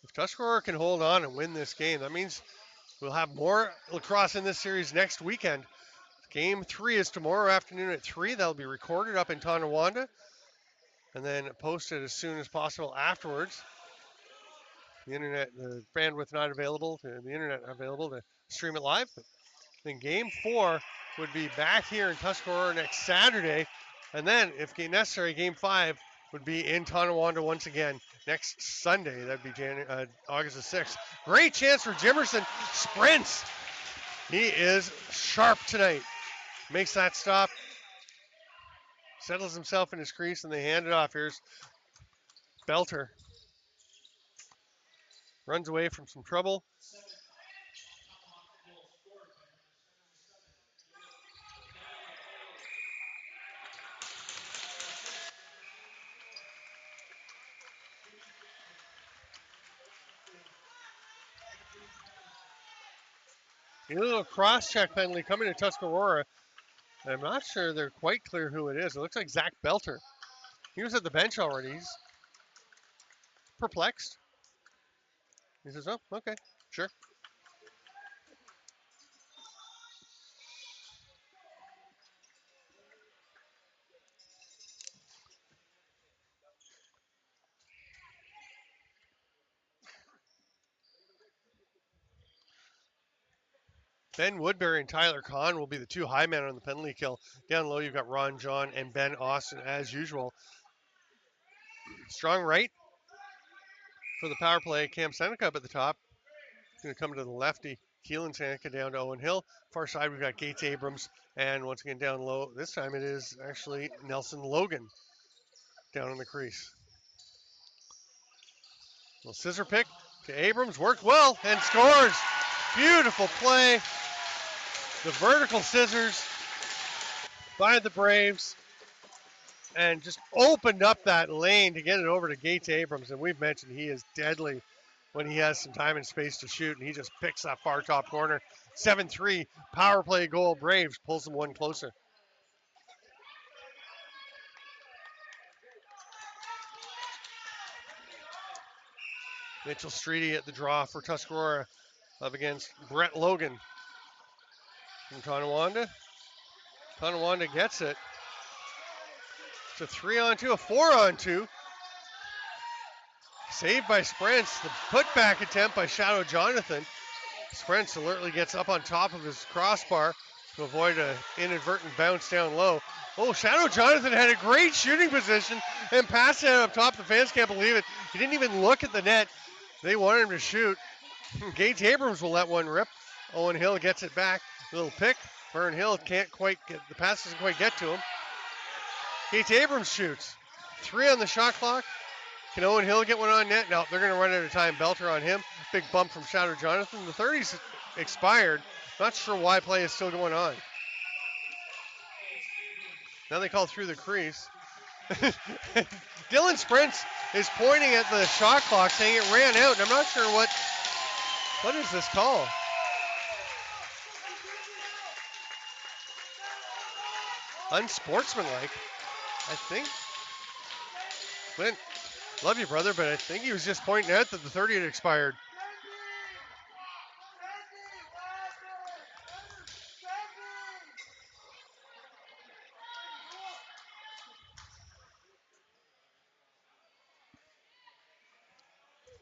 If Tuscarora can hold on and win this game, that means we'll have more lacrosse in this series next weekend. Game 3 is tomorrow afternoon at 3. That'll be recorded up in Tonawanda and then posted as soon as possible afterwards. The internet, the bandwidth not available, the internet available to stream it live. But then Game 4 would be back here in Tuscarora next Saturday. And then, if necessary, Game 5 would be in Tonawanda once again next Sunday. That'd be August the 6th. Great chance for Jimerson. Sprints. He is sharp tonight. Makes that stop. Settles himself in his crease, and they hand it off. Here's Belter. Runs away from some trouble. A little cross-check penalty coming to Tuscarora. I'm not sure they're quite clear who it is. It looks like Zach Belter. He was at the bench already. He's perplexed. He says, oh, okay, sure. Ben Woodbury and Tyler Kahn will be the two high men on the penalty kill. Down low, you've got Ron John and Ben Austin as usual. Strong right for the power play. Cam Seneca up at the top. He's going to come to the lefty. Keelan Seneca down to Owen Hill. Far side, we've got Gates Abrams. And once again, down low, this time it is actually Nelson Logan down in the crease. Little scissor pick to Abrams. Worked well and scores. Beautiful play. The vertical scissors by the Braves and just opened up that lane to get it over to Gates Abrams. And we've mentioned he is deadly when he has some time and space to shoot, and he just picks that far top corner. 7-3 power play goal. Braves pulls them one closer. Mitchell Streety at the draw for Tuscarora up against Brett Logan from Tonawanda. Tonawanda gets it. It's a 3-on-2, a 4-on-2. Saved by Sprents. The putback attempt by Shadow Jonathan. Sprents alertly gets up on top of his crossbar to avoid an inadvertent bounce down low. Oh, Shadow Jonathan had a great shooting position and passed it up top. The fans can't believe it. He didn't even look at the net. They wanted him to shoot. Gates Abrams will let one rip. Owen Hill gets it back. Little pick. Vern Hill can't quite get, the pass doesn't quite get to him. Gates Abrams shoots. 3 on the shot clock. Can Owen Hill get one on net? No, they're going to run out of time. Belter on him. Big bump from Shadow Jonathan. The 30's expired. Not sure why play is still going on. Now they call through the crease. Dylan Sprints is pointing at the shot clock saying it ran out. And I'm not sure what is this call? Unsportsmanlike, I think. Clint, love you, brother, but I think he was just pointing out that the 30 had expired.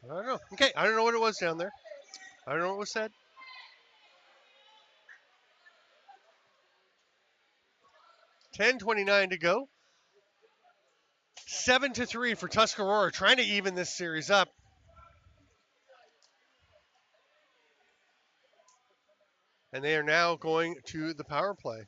I don't know. Okay, I don't know what it was down there. I don't know what was said. 10:29 to go. 7-3 for Tuscarora, trying to even this series up. And they are now going to the power play.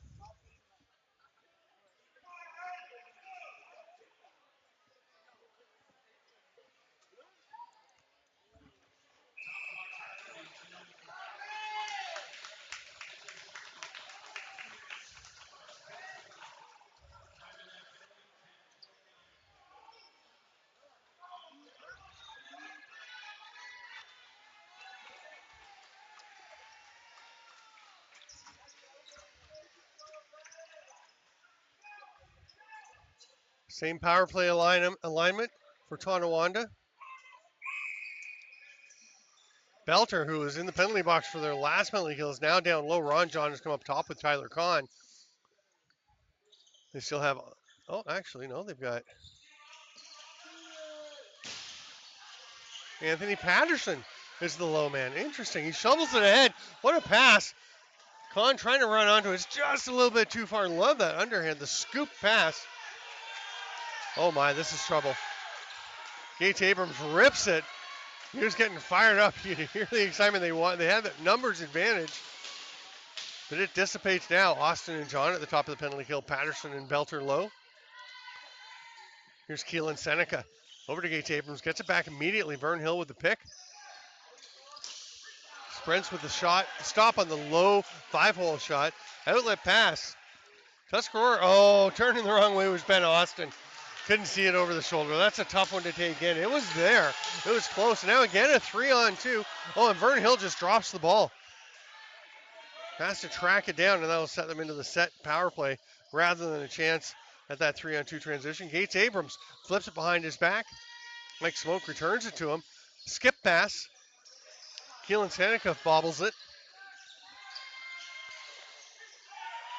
Same power play alignment for Tonawanda. Belter, who was in the penalty box for their last penalty kill, is now down low. Ron John has come up top with Tyler Kahn. They still have, oh, actually, no, they've got Anthony Patterson is the low man. Interesting. He shovels it ahead. What a pass. Kahn trying to run onto it. It's just a little bit too far. Love that underhand, the scoop pass. Oh my, this is trouble. Gates Abrams rips it. He was getting fired up. You can hear the excitement they want. They have the numbers advantage, but it dissipates now. Austin and John at the top of the penalty kill. Patterson and Belter low. Here's Keelan Seneca. Over to Gates Abrams. Gets it back immediately. Vern Hill with the pick. Sprints with the shot. Stop on the low 5-hole shot. Outlet pass. Tuscarora, oh, turning the wrong way was Ben Austin. Couldn't see it over the shoulder. That's a tough one to take in. It was there. It was close. Now again, a 3-on-2. Oh, and Vern Hill just drops the ball. Has to track it down, and that'll set them into the set power play rather than a chance at that 3-on-2 transition. Gates Abrams flips it behind his back. Mike Smoke returns it to him. Skip pass. Keelan Seneca bobbles it.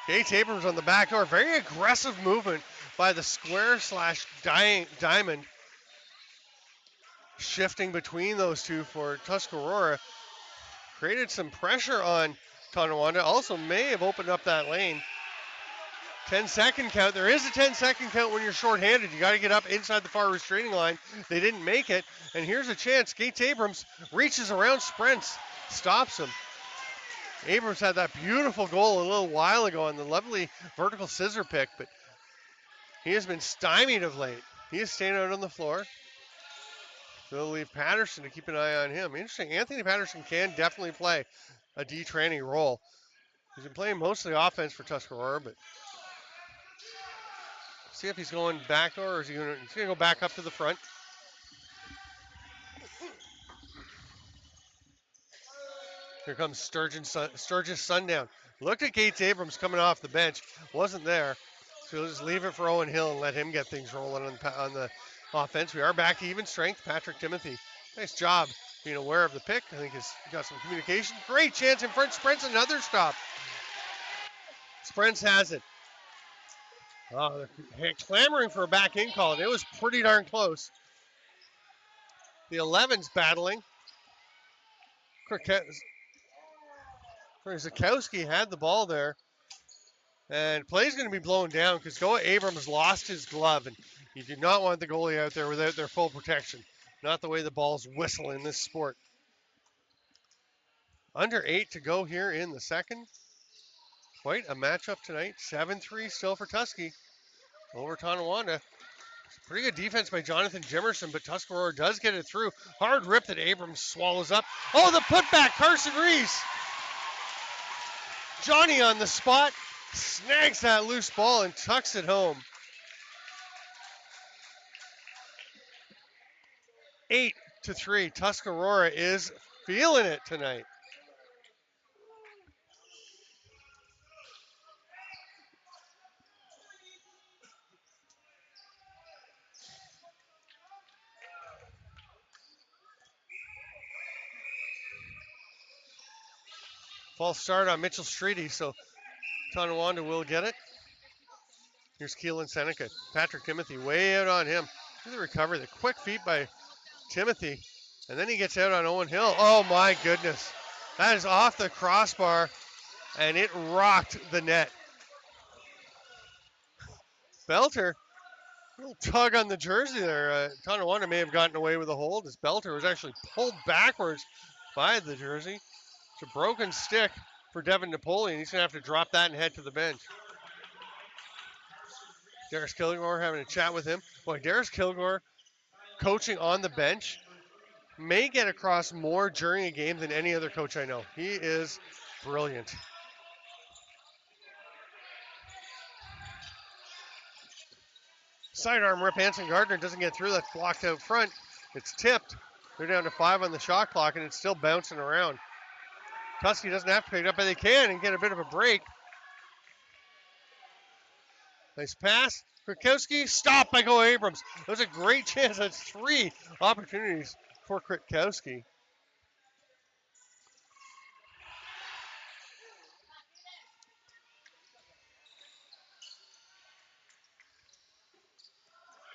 Gates Abrams on the back door. Very aggressive movement by the square / diamond. Shifting between those two for Tuscarora. Created some pressure on Tonawanda. Also may have opened up that lane. 10-second count. There is a 10-second count when you're shorthanded. You got to get up inside the far restraining line. They didn't make it. And here's a chance. Gates Abrams reaches around, sprints, stops him. Abrams had that beautiful goal a little while ago on the lovely vertical scissor pick, but he has been stymied of late. He is staying out on the floor. They'll leave Patterson to keep an eye on him. Interesting. Anthony Patterson can definitely play a D training role. He's been playing mostly offense for Tuscarora, but see if he's going backdoor or is he going to go back up to the front. Here comes Sturgis Sundown. Looked at Gates Abrams coming off the bench. Wasn't there. So we'll just leave it for Owen Hill and let him get things rolling on the offense. We are back to even strength. Patrick Timothy. Nice job being aware of the pick. I think he's got some communication. Great chance in front. Sprints another stop. Sprints has it. Oh, they're clamoring for a back in call. And it was pretty darn close. The 11's battling. Zakowski had the ball there. And play's going to be blown down because Goa Abrams lost his glove. And you do not want the goalie out there without their full protection. Not the way the balls whistle in this sport. Under 8 to go here in the second. Quite a matchup tonight. 7-3 still for Tusky over Tonawanda. Pretty good defense by Jonathan Jimerson, but Tuscarora does get it through. Hard rip that Abrams swallows up. Oh, the putback, Carson Reese. Johnny on the spot, snags that loose ball and tucks it home. 8-3. Tuscarora is feeling it tonight. False start on Mitchell Streety, so Tonawanda will get it. Here's Keelan Seneca. Patrick Timothy way out on him. Look at the recovery, the quick feet by Timothy. And then he gets out on Owen Hill. Oh my goodness. That is off the crossbar, and it rocked the net. Belter, a little tug on the jersey there. Tonawanda may have gotten away with a hold as Belter was actually pulled backwards by the jersey. It's a broken stick for Devin Napoleon. He's going to have to drop that and head to the bench. Darius Kilgore having a chat with him. Boy, Darius Kilgore coaching on the bench may get across more during a game than any other coach I know. He is brilliant. Sidearm rip. Hanson Gardner doesn't get through. That's blocked out front. It's tipped. They're down to 5 on the shot clock, and it's still bouncing around. Tusky doesn't have to pick it up, but they can and get a bit of a break. Nice pass. Kwiatkowski, stopped by Go Abrams. That was a great chance. That's 3 opportunities for Kwiatkowski.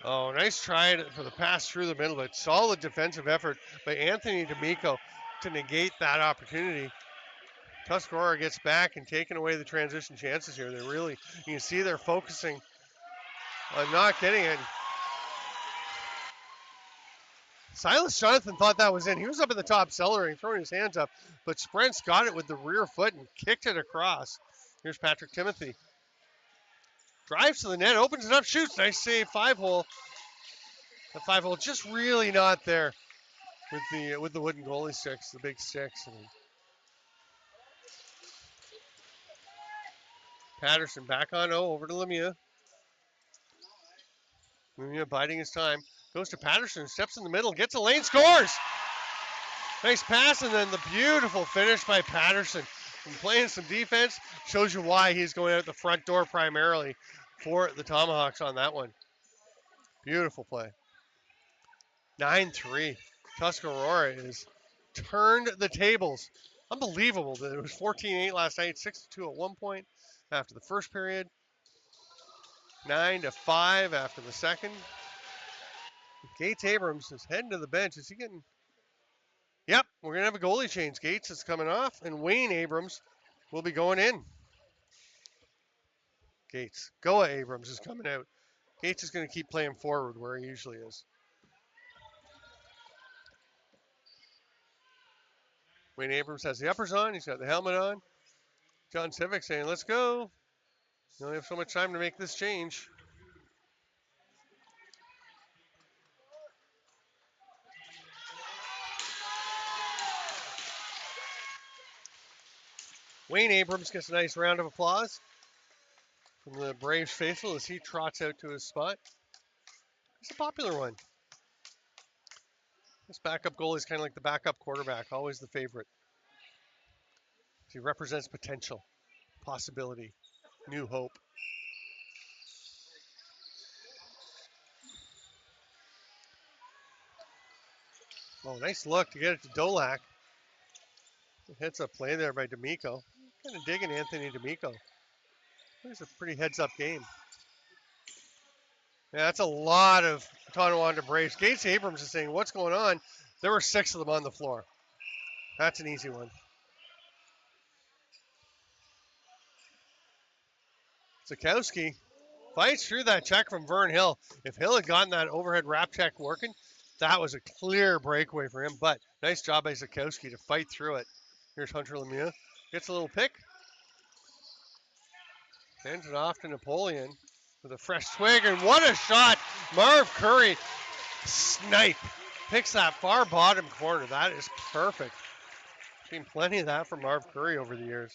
Oh, nice try for the pass through the middle, but solid defensive effort by Anthony D'Amico to negate that opportunity. Tuscarora gets back and taking away the transition chances here. They really, you can see they're focusing on not getting it. Silas Jonathan thought that was in. He was up in the top cellaring, throwing his hands up, but Sprent's got it with the rear foot and kicked it across. Here's Patrick Timothy. Drives to the net, opens it up, shoots. Nice save, 5-hole. The 5-hole just really not there with the wooden goalie sticks, the big sticks. And Patterson back on over to Lemieux. Lemieux biding his time. Goes to Patterson, steps in the middle, gets a lane, scores! Nice pass, and then the beautiful finish by Patterson. And playing some defense shows you why he's going out the front door primarily for the Tomahawks on that one. Beautiful play. 9-3. Tuscarora has turned the tables. Unbelievable that it was 14-8 last night, 6-2 at one point after the first period. 9-5 after the second. Gates Abrams is heading to the bench. Is he getting... Yep, we're going to have a goalie change. Gates is coming off, and Wayne Abrams will be going in. Gates. Goa Abrams is coming out. Gates is going to keep playing forward where he usually is. Wayne Abrams has the uppers on. He's got the helmet on. John Civic saying, let's go. You only have so much time to make this change. Wayne Abrams gets a nice round of applause from the Braves faithful as he trots out to his spot. It's a popular one. This backup goalie is kind of like the backup quarterback, always the favorite. He represents potential, possibility, new hope. Oh, nice look to get it to Dolak. Heads up play there by D'Amico. Kind of digging Anthony D'Amico. It's a pretty heads up game. Yeah, that's a lot of Tonawanda Braves. Gates Abrams is saying, what's going on? There were 6 of them on the floor. That's an easy one. Zakowski fights through that check from Vern Hill. If Hill had gotten that overhead wrap check working, that was a clear breakaway for him. But nice job by Zakowski to fight through it. Here's Hunter Lemieux. Gets a little pick. Hands it off to Napoleon with a fresh swing. And what a shot Marv Curry, snipe. Picks that far bottom corner. That is perfect. Seen plenty of that from Marv Curry over the years.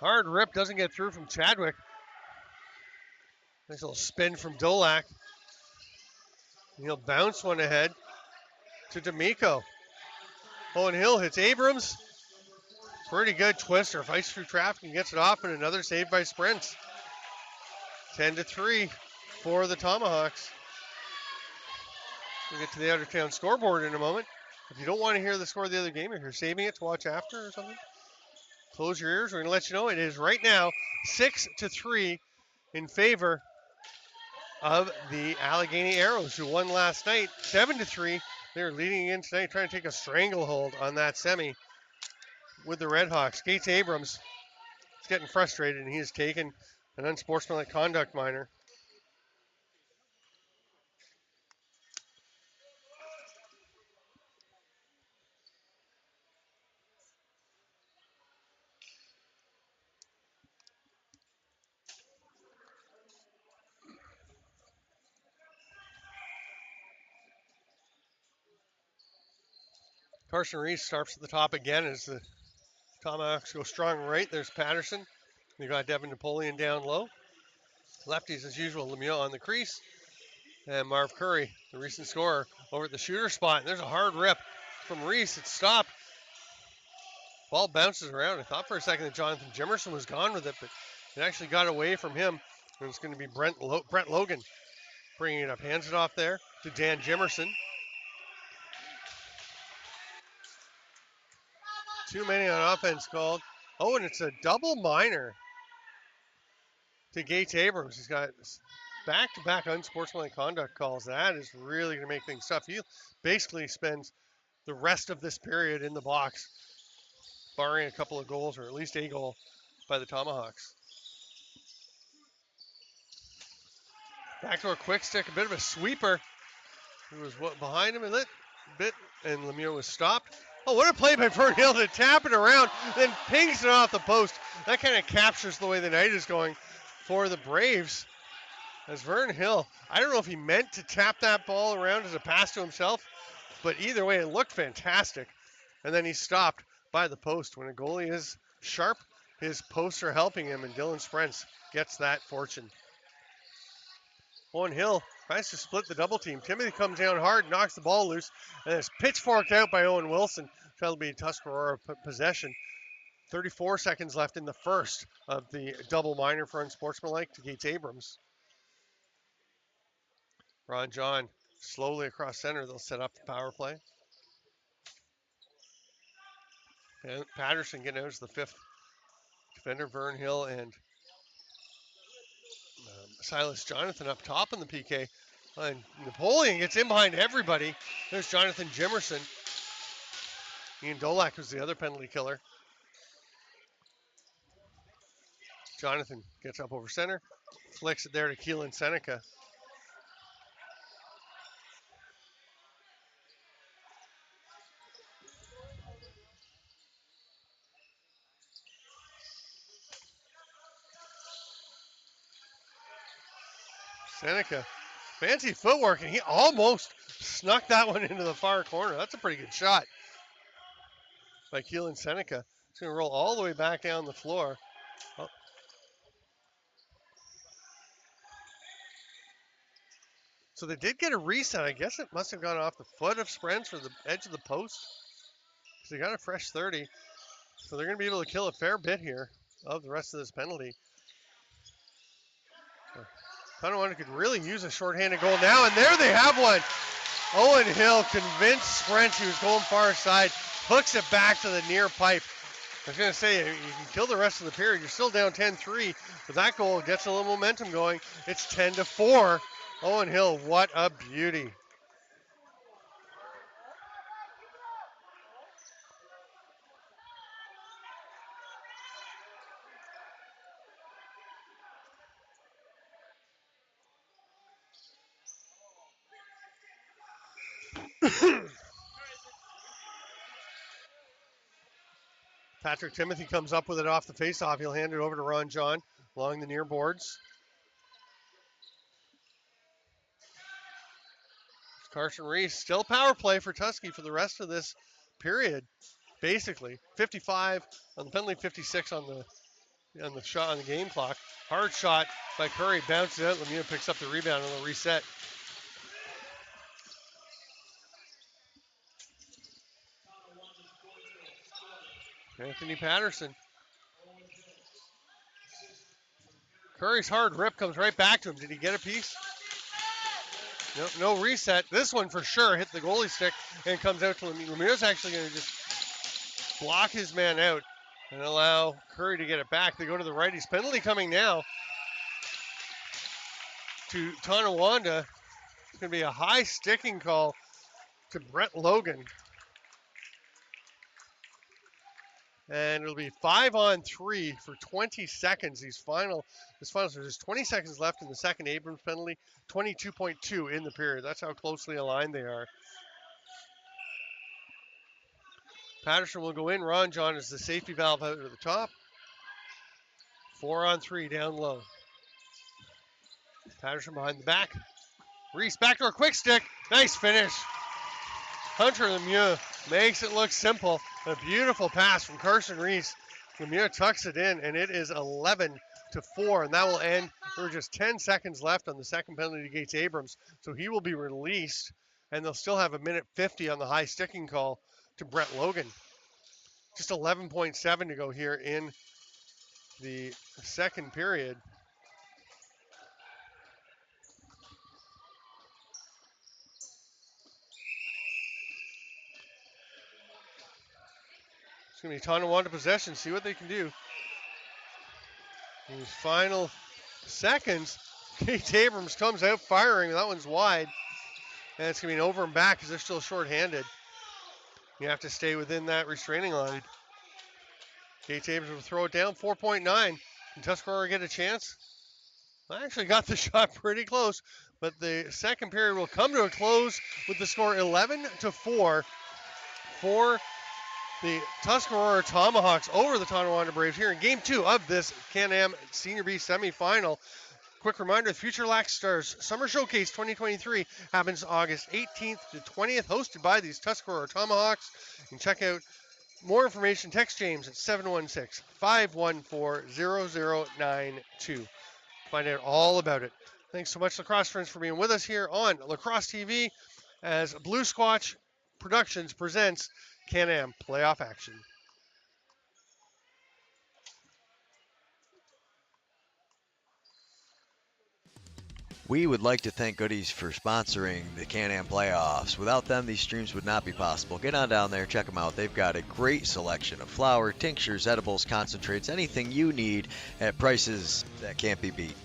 Hard rip doesn't get through from Chadwick. Nice little spin from Dolak. He'll bounce one ahead to D'Amico. Owen Hill hits Abrams. Pretty good twister. Fights through traffic and gets it off, and another save by Sprints. 10-3 for the Tomahawks. We'll get to the out of town scoreboard in a moment. If you don't want to hear the score of the other game, if you're saving it to watch after or something, close your ears. We're going to let you know it is right now 6-3 in favor of the Allegheny Arrows, who won last night 7-3. They're leading in tonight, trying to take a stranglehold on that semi with the Redhawks. Gates Abrams is getting frustrated, and he has taken an unsportsmanlike conduct minor. Carson Reese starts at the top again as the Tomahawks go strong right. There's Patterson. We got Devin Napoleon down low. Lefties as usual. Lemieux on the crease. And Marv Curry, the recent scorer, over at the shooter spot. And there's a hard rip from Reese. It's stopped. Ball bounces around. I thought for a second that Jonathan Jimerson was gone with it, but it actually got away from him. And it's going to be Brett Logan bringing it up. Hands it off there to Dan Jimerson. Too many on offense called. Oh, and it's a double minor to Gates Abrams. He's got back-to-back unsportsmanlike conduct calls. That is really going to make things tough. He basically spends the rest of this period in the box, barring a couple of goals, or at least a goal by the Tomahawks. Backdoor quick stick, a bit of a sweeper. He was behind him a bit, and Lemieux was stopped. Oh, what a play by Vern Hill to tap it around, then pings it off the post. That kind of captures the way the night is going for the Braves. As Vern Hill, I don't know if he meant to tap that ball around as a pass to himself, but either way, it looked fantastic. And then he's stopped by the post. When a goalie is sharp, his posts are helping him, and Dylan Sprents gets that fortune. Owen Hill tries to split the double team. Timothy comes down hard, knocks the ball loose, and it's pitchforked out by Owen Wilson. That'll be Tuscarora possession. 34 seconds left in the first of the double minor for unsportsmanlike to Gates Abrams. Ron John slowly across center. They'll set up the power play. And Patterson getting out as the fifth defender. Vern Hill and Silas Jonathan up top in the PK. And Napoleon gets in behind everybody. There's Jonathan Jimerson. Ian Dolak was the other penalty killer. Jonathan gets up over center. Flicks it there to Keelan Seneca. Seneca, fancy footwork, and he almost snuck that one into the far corner. That's a pretty good shot by Keelan Seneca. He's going to roll all the way back down the floor. Oh. So they did get a reset. I guess it must have gone off the foot of Sprents or the edge of the post. So they got a fresh 30. So they're going to be able to kill a fair bit here of the rest of this penalty. Tonawanda could really use a shorthanded goal now, and there they have one. Owen Hill convinced Sprents, he was going far side, hooks it back to the near pipe. I was going to say, you can kill the rest of the period. You're still down 10-3, but that goal gets a little momentum going. It's 10-4. Owen Hill, what a beauty. Patrick Timothy comes up with it off the faceoff. He'll hand it over to Ron John along the near boards. Carson Reese, still power play for Tusky for the rest of this period, basically. 55 on the penalty, 56 on the shot on the game clock. Hard shot by Curry, bounces out. Lemieux picks up the rebound and they'll reset. Anthony Patterson. Curry's hard rip comes right back to him. Did he get a piece? Nope, no reset. This one for sure hit the goalie stick and comes out to Lemieux. Lemieux's actually going to just block his man out and allow Curry to get it back. They go to the righties. Penalty coming now to Tonawanda. It's going to be a high sticking call to Brett Logan. And it'll be 5-on-3 for 20 seconds. This final, so there's 20 seconds left in the second Abrams penalty, 22.2 in the period. That's how closely aligned they are. Patterson will go in. Ron John is the safety valve out at the top. 4-on-3 down low. Patterson behind the back. Reese backdoor quick stick. Nice finish. Hunter Lemieux makes it look simple. A beautiful pass from Carson Reese. Lemieux tucks it in, and it is 11-4, and that will end. There are just 10 seconds left on the second penalty against Abrams, so he will be released, and they'll still have 1:50 on the high sticking call to Brett Logan. Just 11.7 to go here in the second period. It's going to be Tonawanda possession. See what they can do. In these final seconds, Kate Abrams comes out firing. That one's wide. And it's going to be an over and back because they're still shorthanded. You have to stay within that restraining line. Kate Abrams will throw it down. 4.9. Can Tuscarora get a chance? I actually got the shot pretty close. But the second period will come to a close with the score 11-4 for the Tuscarora Tomahawks over the Tonawanda Braves here in Game 2 of this Can-Am Senior B semifinal. Quick reminder, the Future Lax Stars Summer Showcase 2023 happens August 18th to 20th, hosted by these Tuscarora Tomahawks. You can check out more information, text James at 716-514-0092. Find out all about it. Thanks so much, Lacrosse friends, for being with us here on Lacrosse TV as Blue Squatch Productions presents Can-Am Playoff Action. We would like to thank Goodies for sponsoring the Can-Am Playoffs. Without them, these streams would not be possible. Get on down there, check them out. They've got a great selection of flour, tinctures, edibles, concentrates, anything you need at prices that can't be beat.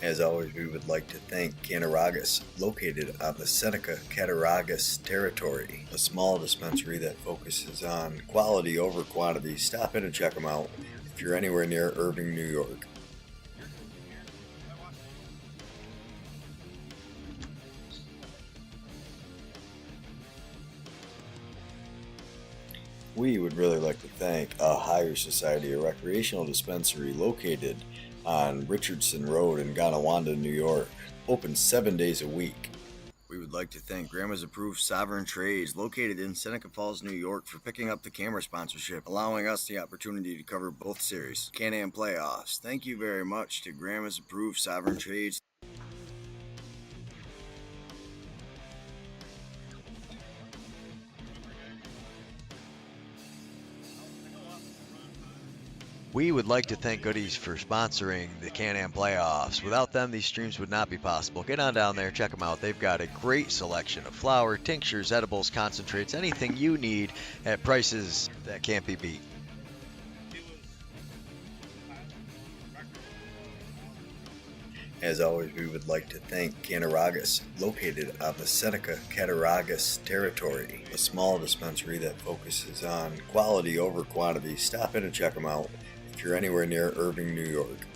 As always, we would like to thank Cattaraugus, located on the Seneca Cattaraugus territory, a small dispensary that focuses on quality over quantity. Stop in and check them out if you're anywhere near Irving, New York. We would really like to thank a Higher Society, a recreational dispensary located on Richardson Road in Tonawanda, New York, open 7 days a week. We would like to thank Grandma's Approved Sovereign Trades, located in Seneca Falls, New York, for picking up the camera sponsorship, allowing us the opportunity to cover both series, Can-Am Playoffs. Thank you very much to Grandma's Approved Sovereign Trades. We would like to thank Goodies for sponsoring the Can-Am playoffs. Without them, these streams would not be possible. Get on down there, check them out. They've got a great selection of flour, tinctures, edibles, concentrates, anything you need at prices that can't be beat. As always, we would like to thank Cattaraugus, located on the Seneca-Cattaraugus territory, a small dispensary that focuses on quality over quantity. Stop in and check them out if you're anywhere near Irving, New York.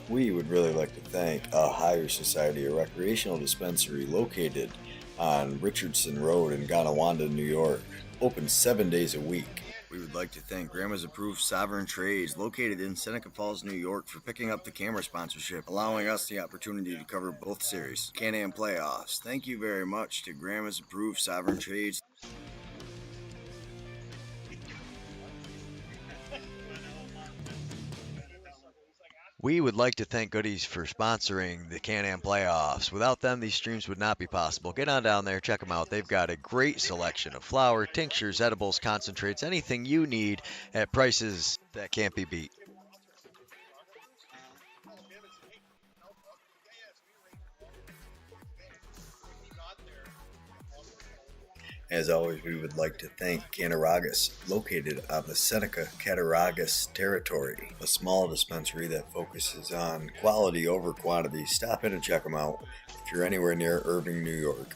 We would really like to thank a Higher Society, a recreational dispensary located on Richardson Road in Tonawanda, New York, open 7 days a week. We would like to thank Grandma's Approved Sovereign Trades, located in Seneca Falls, New York, for picking up the camera sponsorship, allowing us the opportunity to cover both series, Can-Am playoffs. Thank you very much to Grandma's Approved Sovereign Trades. We would like to thank Goodies for sponsoring the Can-Am playoffs. Without them, these streams would not be possible. Get on down there, check them out. They've got a great selection of flour, tinctures, edibles, concentrates, anything you need at prices that can't be beat. As always, we would like to thank Cattaraugus, located on the Seneca-Cattaraugus territory, a small dispensary that focuses on quality over quantity. Stop in and check them out if you're anywhere near Irving, New York.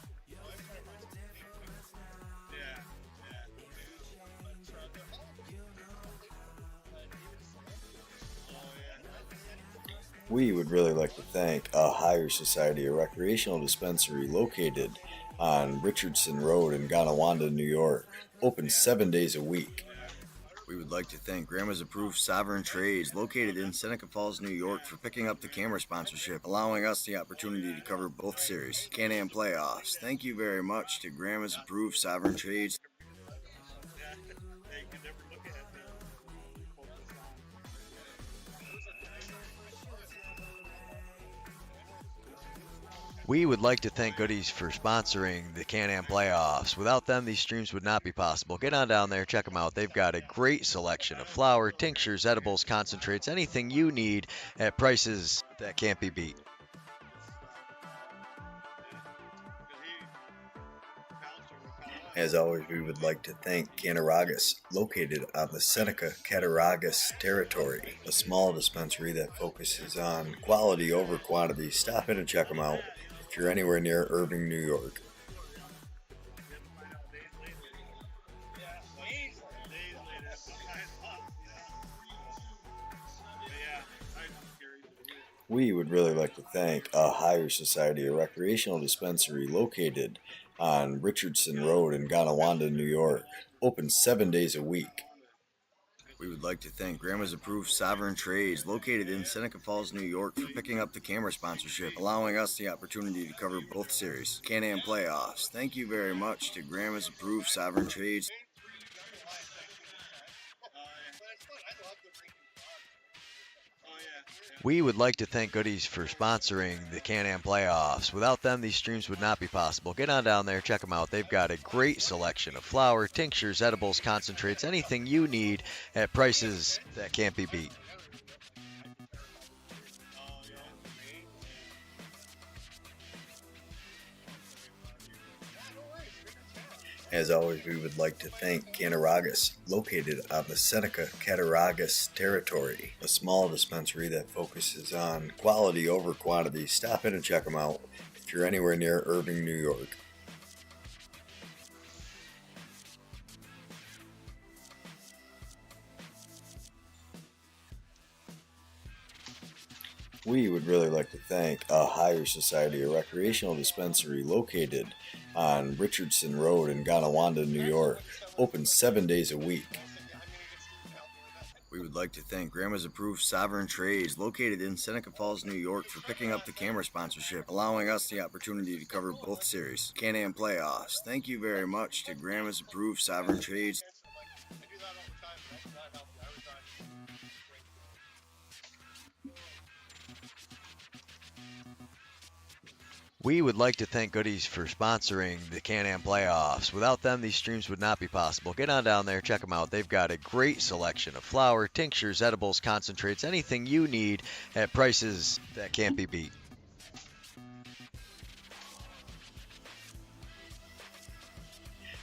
We would really like to thank a Higher Society, a recreational dispensary located on Richardson Road in Tonawanda, New York, open 7 days a week. We would like to thank Grandma's Approved Sovereign Trades, located in Seneca Falls, New York, for picking up the camera sponsorship, allowing us the opportunity to cover both series, Can-Am playoffs. Thank you very much to Grandma's Approved Sovereign Trades. We would like to thank Goodies for sponsoring the Can-Am playoffs. Without them, these streams would not be possible. Get on down there, check them out. They've got a great selection of flour, tinctures, edibles, concentrates, anything you need at prices that can't be beat. As always, we would like to thank Cattaraugus, located on the Seneca-Cattaraugus territory, a small dispensary that focuses on quality over quantity. Stop in and check them out if you're anywhere near Irving, New York. We would really like to thank a Higher Society, a recreational dispensary located on Richardson Road in Tonawanda, New York, open 7 days a week. We would like to thank Grandma's Approved Sovereign Trades, located in Seneca Falls, New York, for picking up the camera sponsorship, allowing us the opportunity to cover both series, Can-Am playoffs. Thank you very much to Grandma's Approved Sovereign Trades. We would like to thank Goodies for sponsoring the Can-Am playoffs. Without them, these streams would not be possible. Get on down there, check them out. They've got a great selection of flour, tinctures, edibles, concentrates, anything you need at prices that can't be beat. As always, we would like to thank Cattaraugus, located on the Seneca-Cattaraugus territory, a small dispensary that focuses on quality over quantity. Stop in and check them out if you're anywhere near Irving, New York. We would really like to thank a Higher Society, a recreational dispensary located on Richardson Road in Tonawanda, New York, open 7 days a week. We would like to thank Grandma's Approved Sovereign Trades, located in Seneca Falls, New York, for picking up the camera sponsorship, allowing us the opportunity to cover both series, Can-Am playoffs. Thank you very much to Grandma's Approved Sovereign Trades. We would like to thank Goodies for sponsoring the Can-Am playoffs. Without them, these streams would not be possible. Get on down there, check them out. They've got a great selection of flour, tinctures, edibles, concentrates, anything you need at prices that can't be beat.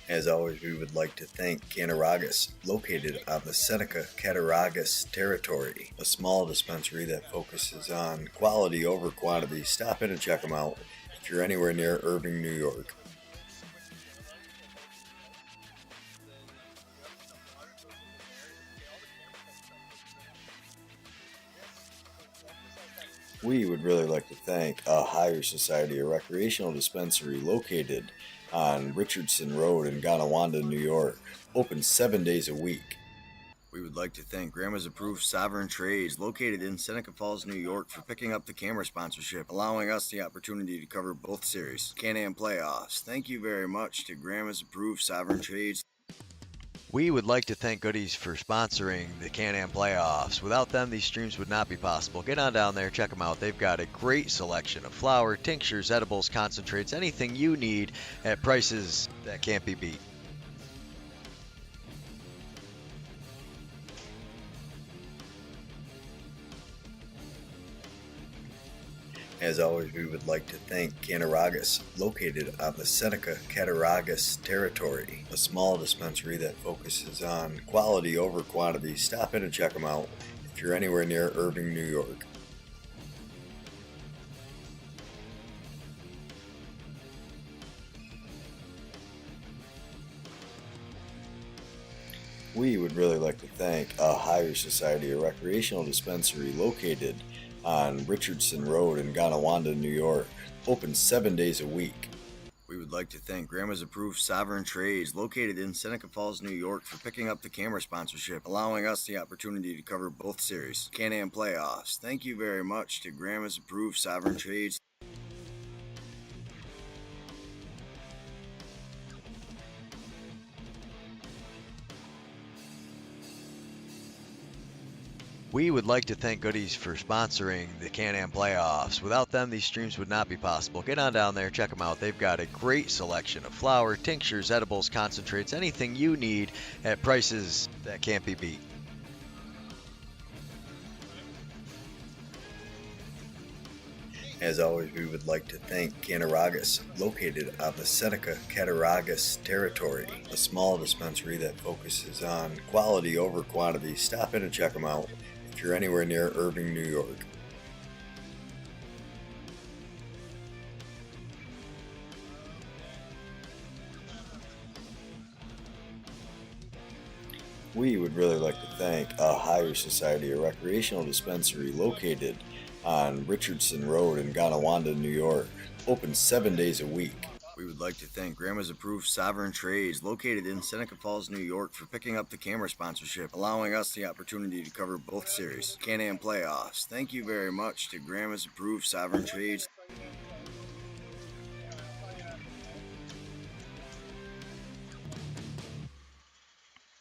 As always, we would like to thank Cattaraugus, located on the Seneca Cattaraugus territory, a small dispensary that focuses on quality over quantity. Stop in and check them out if you're anywhere near Irving, New York. We would really like to thank a Higher Society, a recreational dispensary located on Richardson Road in Tonawanda, New York, open 7 days a week. We would like to thank Grandma's Approved Sovereign Trades, located in Seneca Falls, New York, for picking up the camera sponsorship, allowing us the opportunity to cover both series, Can-Am playoffs. Thank you very much to Grandma's Approved Sovereign Trades. We would like to thank Goodies for sponsoring the Can-Am playoffs. Without them, these streams would not be possible. Get on down there, check them out. They've got a great selection of flour, tinctures, edibles, concentrates, anything you need at prices that can't be beat. As always, we would like to thank Cattaraugus, located on the Seneca Cattaraugus territory, a small dispensary that focuses on quality over quantity. Stop in and check them out if you're anywhere near Irving, New York. We would really like to thank a Higher Society, a recreational dispensary located on Richardson Road in Tonawanda, New York, open 7 days a week. We would like to thank Grandma's Approved Sovereign Trades, located in Seneca Falls, New York, for picking up the camera sponsorship, allowing us the opportunity to cover both series, Can-Am playoffs. Thank you very much to Grandma's Approved Sovereign Trades. We would like to thank Goodies for sponsoring the Can-Am playoffs. Without them, these streams would not be possible. Get on down there, check them out. They've got a great selection of flour, tinctures, edibles, concentrates, anything you need at prices that can't be beat. As always, we would like to thank Cattaraugus, located on the Seneca Cattaraugus territory, a small dispensary that focuses on quality over quantity. Stop in and check them out if you're anywhere near Irving, New York. We would really like to thank a Higher Society, a recreational dispensary located on Richardson Road in Tonawanda, New York, open 7 days a week. We would like to thank Grandma's Approved Sovereign Trades, located in Seneca Falls, New York, for picking up the camera sponsorship, allowing us the opportunity to cover both series, Can-Am playoffs. Thank you very much to Grandma's Approved Sovereign Trades.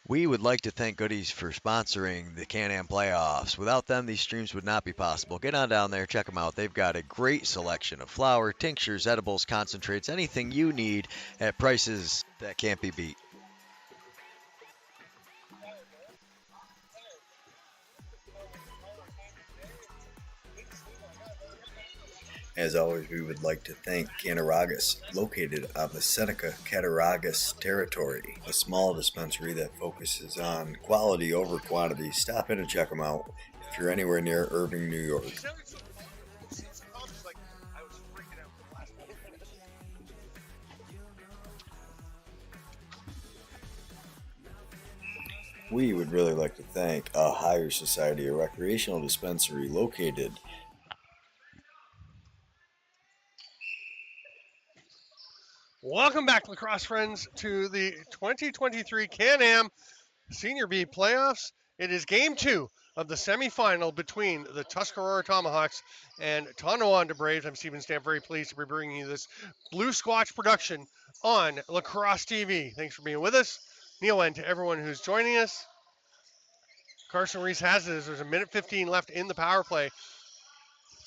We would like to thank Goodies for sponsoring the Can-Am playoffs. Without them, these streams would not be possible. Get on down there, check them out. They've got a great selection of flour, tinctures, edibles, concentrates, anything you need at prices that can't be beat. As always, we would like to thank Cattaraugus, located on the Seneca Cattaraugus territory, a small dispensary that focuses on quality over quantity. Stop in and check them out if you're anywhere near Irving, New York. We would really like to thank a Higher Society, a recreational dispensary located Welcome back, lacrosse friends, to the 2023 Can-Am Senior B playoffs. It is game 2 of the semifinal between the Tuscarora Tomahawks and Tonawanda Braves. I'm Steven Stamp, very pleased to be bringing you this Blue Squatch production on Lacrosse TV. Thanks for being with us. Neil, and to everyone who's joining us. Carson Reese has it as there's a minute 15 left in the power play.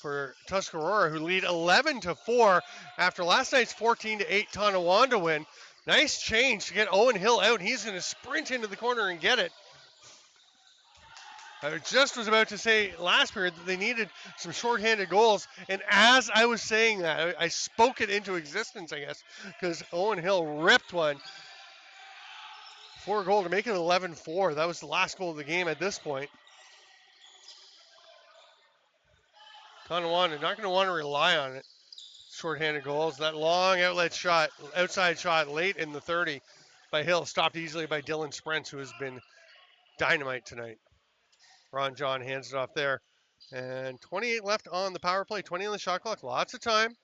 for Tuscarora, who lead 11-4 after last night's 14-8 Tonawanda win. Nice change to get Owen Hill out. He's going to sprint into the corner and get it. I just was about to say last period that they needed some shorthanded goals, and as I was saying that, I spoke it into existence, I guess, because Owen Hill ripped one for a goal to make it 11-4. That was the last goal of the game at this point. Tonawanda not going to want to rely on it. Shorthanded goals. That long outlet shot, outside shot late in the 30 by Hill, stopped easily by Dylan Sprents, who has been dynamite tonight. Ron John hands it off there. And 28 left on the power play, 20 on the shot clock. Lots of time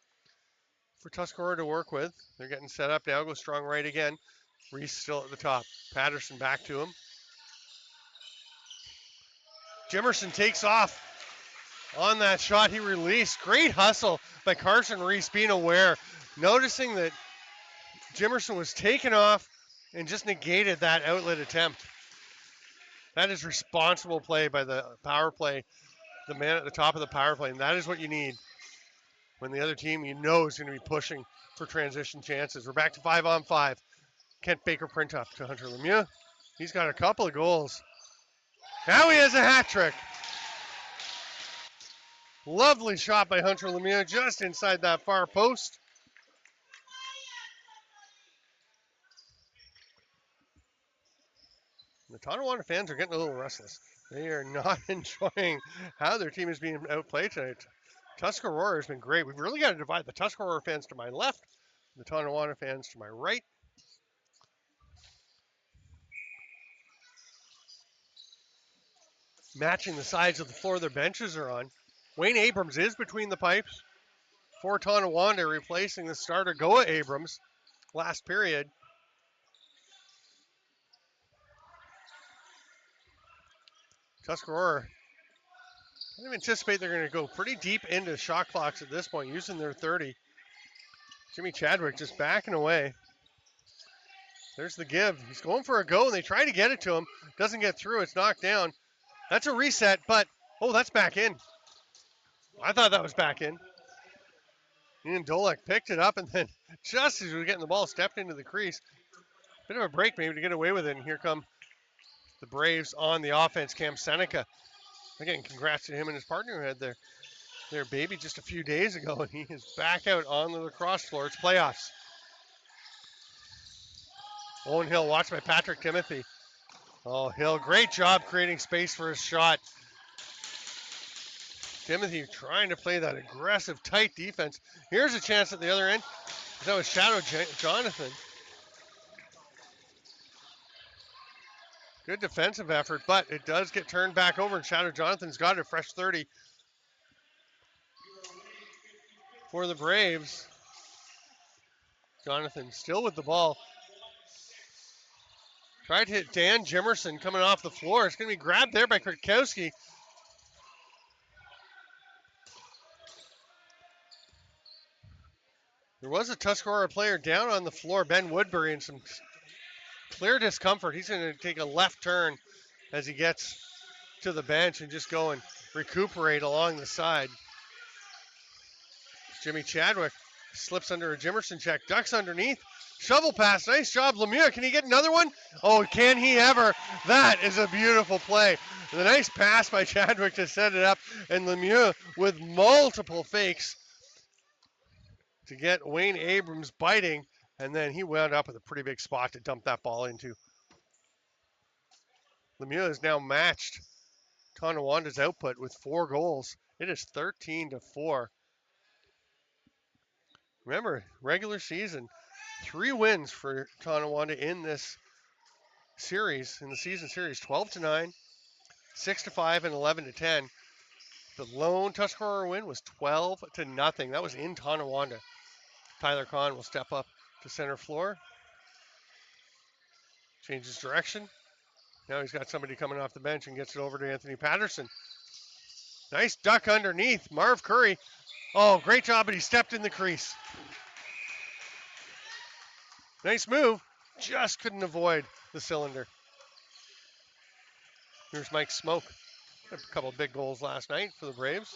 for Tuscarora to work with. They're getting set up now. Go strong right again. Reese still at the top. Patterson back to him. Jimerson takes off on that shot he released. Great hustle by Carson Reese, being aware, noticing that Jimerson was taken off and just negated that outlet attempt. That is responsible play by the power play, the man at the top of the power play, and that is what you need when the other team you know is going to be pushing for transition chances. We're back to 5-on-5. Kent Baker print up to Hunter Lemieux. He's got a couple of goals. Now he has a hat trick. Lovely shot by Hunter Lemieux just inside that far post. The Tonawanda fans are getting a little restless. They are not enjoying how their team is being outplayed tonight. Tuscarora has been great. We've really got to divide the Tuscarora fans to my left, the Tonawanda fans to my right. Matching the sides of the floor their benches are on. Wayne Abrams is between the pipes for Tonawanda, replacing the starter Goa Abrams last period. Tuscarora, I anticipate they're going to go pretty deep into shot clocks at this point, using their 30. Jimmy Chadwick just backing away. There's the give. He's going for a go, and they try to get it to him. Doesn't get through. It's knocked down. That's a reset, but, oh, that's back in. I thought that was back in. Ian Dolek picked it up, and then just as we were getting the ball, stepped into the crease. Bit of a break maybe to get away with it, and here come the Braves on the offense. Cam Seneca. Again, congrats to him and his partner who had their baby just a few days ago, and he is back out on the lacrosse floor. It's playoffs. Owen Hill watched by Patrick Timothy. Oh, Hill, great job creating space for his shot. Timothy trying to play that aggressive, tight defense. Here's a chance at the other end. That was Shadow Jonathan. Good defensive effort, but it does get turned back over, and Shadow Jonathan's got a fresh 30 for the Braves. Jonathan still with the ball. Tried to hit Dan Jimerson coming off the floor. It's going to be grabbed there by Kwiatkowski. There was a Tuscarora player down on the floor, Ben Woodbury, in some clear discomfort. He's going to take a left turn as he gets to the bench and just go and recuperate along the side. Jimmy Chadwick slips under a Jimerson check, ducks underneath. Shovel pass, nice job, Lemieux. Can he get another one? Oh, can he ever? That is a beautiful play. The nice pass by Chadwick to set it up, and Lemieux with multiple fakes to get Wayne Abrams biting, and then he wound up with a pretty big spot to dump that ball into. Lemieux has now matched Tonawanda's output with 4 goals. It is 13-4. Remember, regular season, 3 wins for Tonawanda in this series, in the season series, 12-9, 6-5, and 11-10. The lone Tuscarora win was 12-0. That was in Tonawanda. Tyler Kahn will step up to center floor. Changes direction. Now he's got somebody coming off the bench and gets it over to Anthony Patterson. Nice duck underneath. Marv Curry. Oh, great job, but he stepped in the crease. Nice move. Just couldn't avoid the cylinder. Here's Mike Smoke. A couple of big goals last night for the Braves.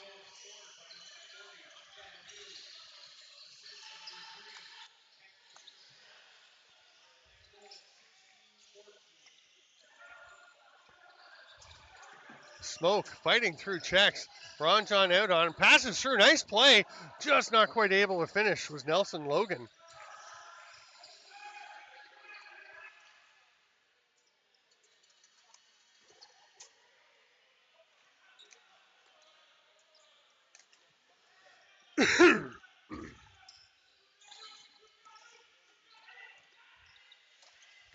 Smoke fighting through checks. Ron John out on him. Passes through. Nice play. Just not quite able to finish was Nelson Logan.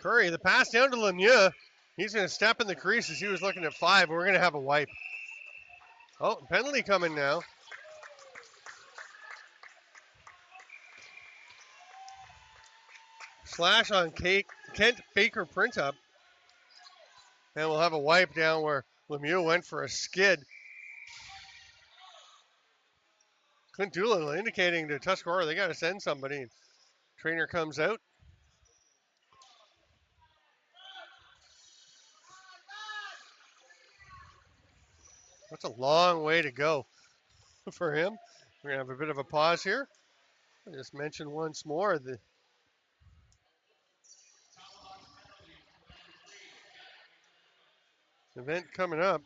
Curry, the pass down to Lemieux. He's going to step in the crease as he was looking at 5. We're going to have a wipe. Oh, penalty coming now. Slash on Kent Baker Printup. And we'll have a wipe down where Lemieux went for a skid. Clint Doolittle indicating to Tuscarora they got to send somebody. Trainer comes out. That's a long way to go for him. We're going to have a bit of a pause here. I'll just mention once more the event coming up.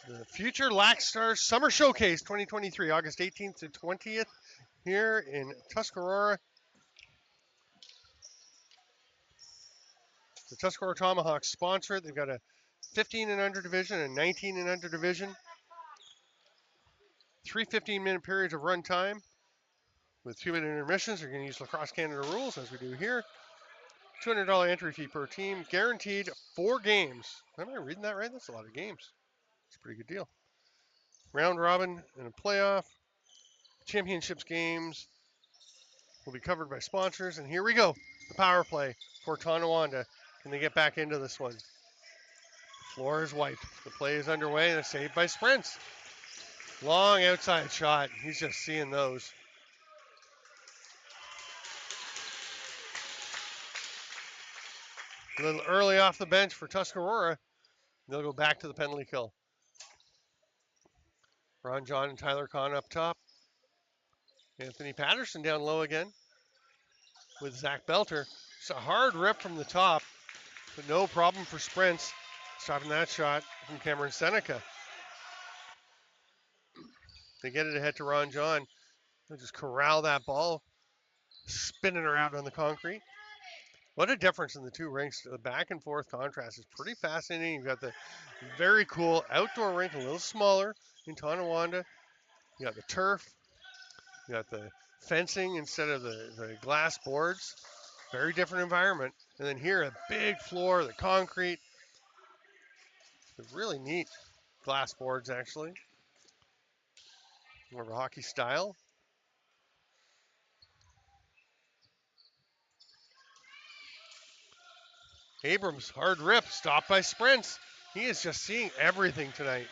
The Future Lac Stars Summer Showcase 2023, August 18th to 20th here in Tuscarora. The Tuscarora Tomahawks sponsor it. They've got a 15 and under division and 19 and under division. 3 15-minute periods of run time with 2-minute intermissions. You're going to use Lacrosse Canada rules as we do here. $200 entry fee per team, guaranteed 4 games. Am I reading that right? That's a lot of games. It's a pretty good deal. Round robin and a playoff. Championships games will be covered by sponsors. And here we go. The power play for Tonawanda. Can they get back into this one? Floor is wiped. The play is underway and it's saved by Sprints. Long outside shot. He's just seeing those. A little early off the bench for Tuscarora. They'll go back to the penalty kill. Ron John and Tyler Kahn up top. Anthony Patterson down low again with Zach Belter. It's a hard rip from the top, but no problem for Sprints. Stopping that shot from Cameron Seneca. They get it ahead to Ron John. They'll just corral that ball, spinning around on the concrete. What a difference in the two rinks. The back and forth contrast is pretty fascinating. You've got the very cool outdoor rink, a little smaller in Tonawanda. You got the turf. You got the fencing instead of the glass boards. Very different environment. And then here, a big floor, the concrete. It's really neat glass boards, actually. More of a hockey style. Abrams, hard rip, stopped by Sprints. He is just seeing everything tonight.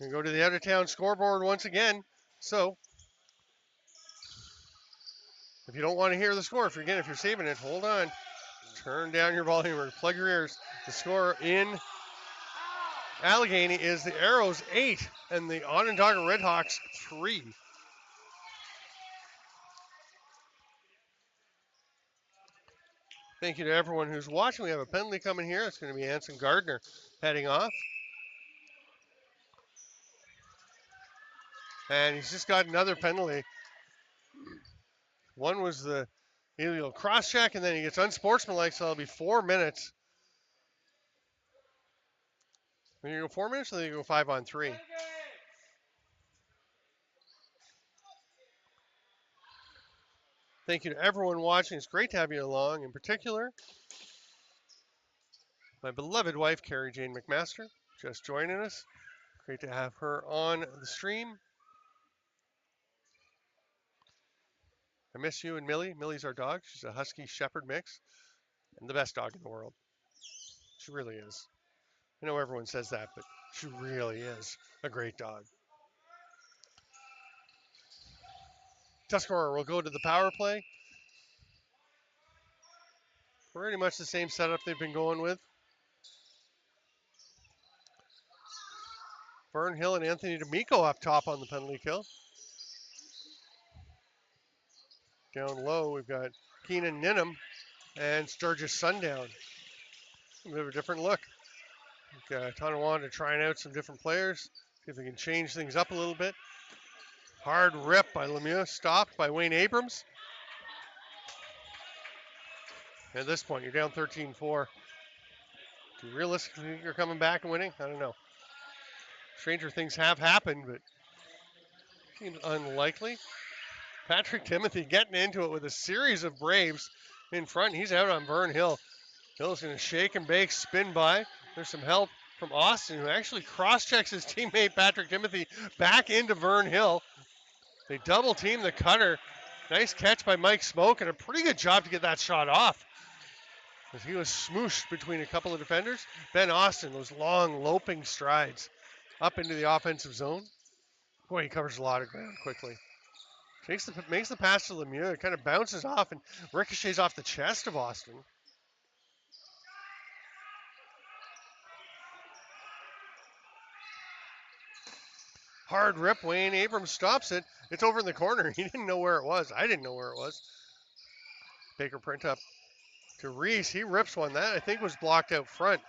We go to the out of town scoreboard once again. So, if you don't want to hear the score, if you're saving it, hold on. Turn down your volume or plug your ears. The score in Allegheny is the Arrows 8 and the Onondaga Redhawks 3. Thank you to everyone who's watching. We have a penalty coming here. It's going to be Anson Gardner heading off. And he's just got another penalty. One was the illegal cross check, and then he gets unsportsmanlike, so it'll be 4 minutes. Are you going to go 4 minutes or are you go 5-on-3? Thank you to everyone watching. It's great to have you along. In particular, my beloved wife, Carrie Jane McMaster, just joining us. Great to have her on the stream. I miss you and Millie. Millie's our dog. She's a Husky Shepherd mix and the best dog in the world. She really is. I know everyone says that, but she really is a great dog. Tuscarora will go to the power play. Pretty much the same setup they've been going with. Vern Hill and Anthony D'Amico up top on the penalty kill. Down low, we've got Keenan Ninham and Sturgis Sundown. A bit of a different look. We've got Tonawanda trying out some different players. See if they can change things up a little bit. Hard rip by Lemieux, stopped by Wayne Abrams. At this point, you're down 13-4. Do you realistically think you're coming back and winning? I don't know. Stranger things have happened, but seems unlikely. Patrick Timothy getting into it with a series of Braves in front. He's out on Vern Hill. Hill's going to shake and bake, spin by. There's some help from Austin, who actually cross-checks his teammate Patrick Timothy back into Vern Hill. They double team the cutter. Nice catch by Mike Smoke, and a pretty good job to get that shot off, as he was smooshed between a couple of defenders. Ben Austin, those long loping strides up into the offensive zone. Boy, he covers a lot of ground quickly. Makes the pass to Lemieux. It kind of bounces off and ricochets off the chest of Austin. Hard rip. Wayne Abrams stops it. It's over in the corner. He didn't know where it was. I didn't know where it was. Baker print up to Reese. He rips one. That, I think, was blocked out front.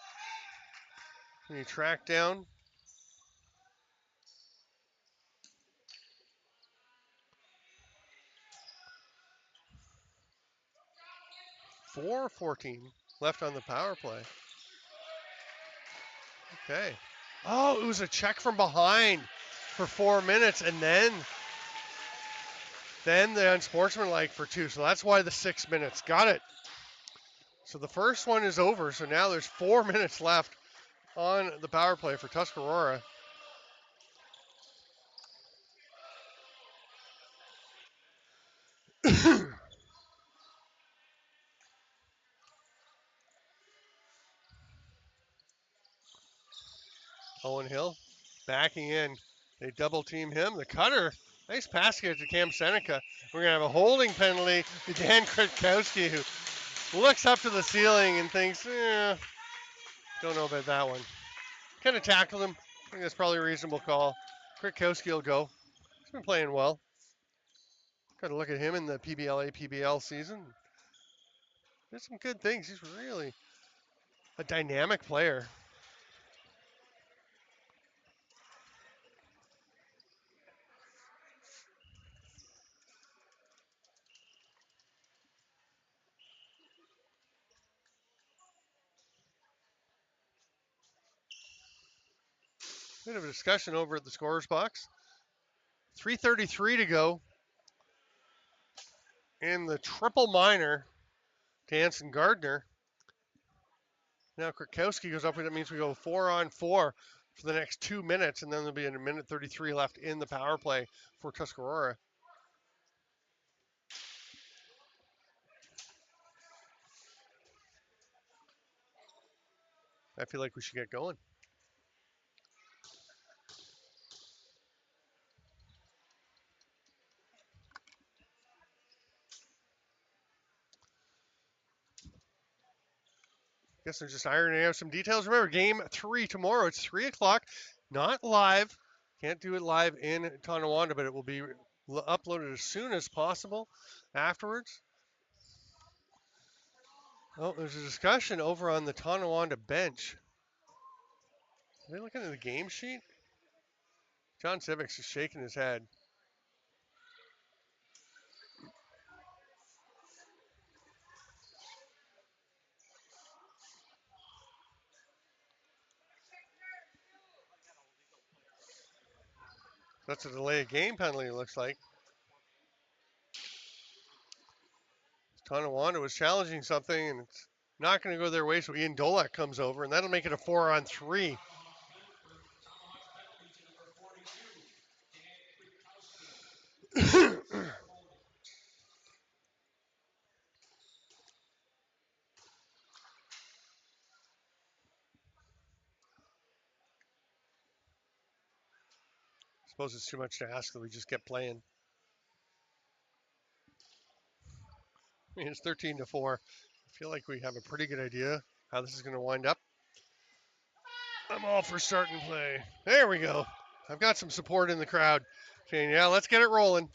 And he tracked down. .4:14 left on the power play. Okay. Oh, it was a check from behind for 4 minutes, and then the unsportsmanlike for 2. So that's why the 6 minutes. Got it. So the first one is over. So now there's 4 minutes left on the power play for Tuscarora. Owen Hill backing in. They double team him. The cutter. Nice pass here to Cam Seneca. We're going to have a holding penalty to Dan Kritkowski, who looks up to the ceiling and thinks, don't know about that one. Kind of tackled him. I think that's probably a reasonable call. Kritkowski will go. He's been playing well. Got to look at him in the PBLA, PBL season. There's some good things. He's really a dynamic player. Bit of a discussion over at the scorer's box. 3:33 to go in the triple minor to Anson Gardner. Now Kritkowski goes up, and that means we go 4-on-4 for the next 2 minutes, and then there'll be a minute 33 left in the power play for Tuscarora. I feel like we should get going. Guess they're just ironing out some details. Remember, game 3 tomorrow. It's 3 o'clock, not live. Can't do it live in Tonawanda, but it will be uploaded as soon as possible afterwards. Oh, there's a discussion over on the Tonawanda bench. Are they looking at the game sheet? John Civics is shaking his head. That's a delay of game penalty, it looks like. Tonawanda was challenging something, and it's not going to go their way, so Ian Dolak comes over, and that'll make it a 4-on-3. suppose it's too much to ask that we just get playing. I mean, it's 13-4. I feel like we have a pretty good idea how this is going to wind up. I'm all for start and play. There we go. I've got some support in the crowd saying, yeah, let's get it rolling.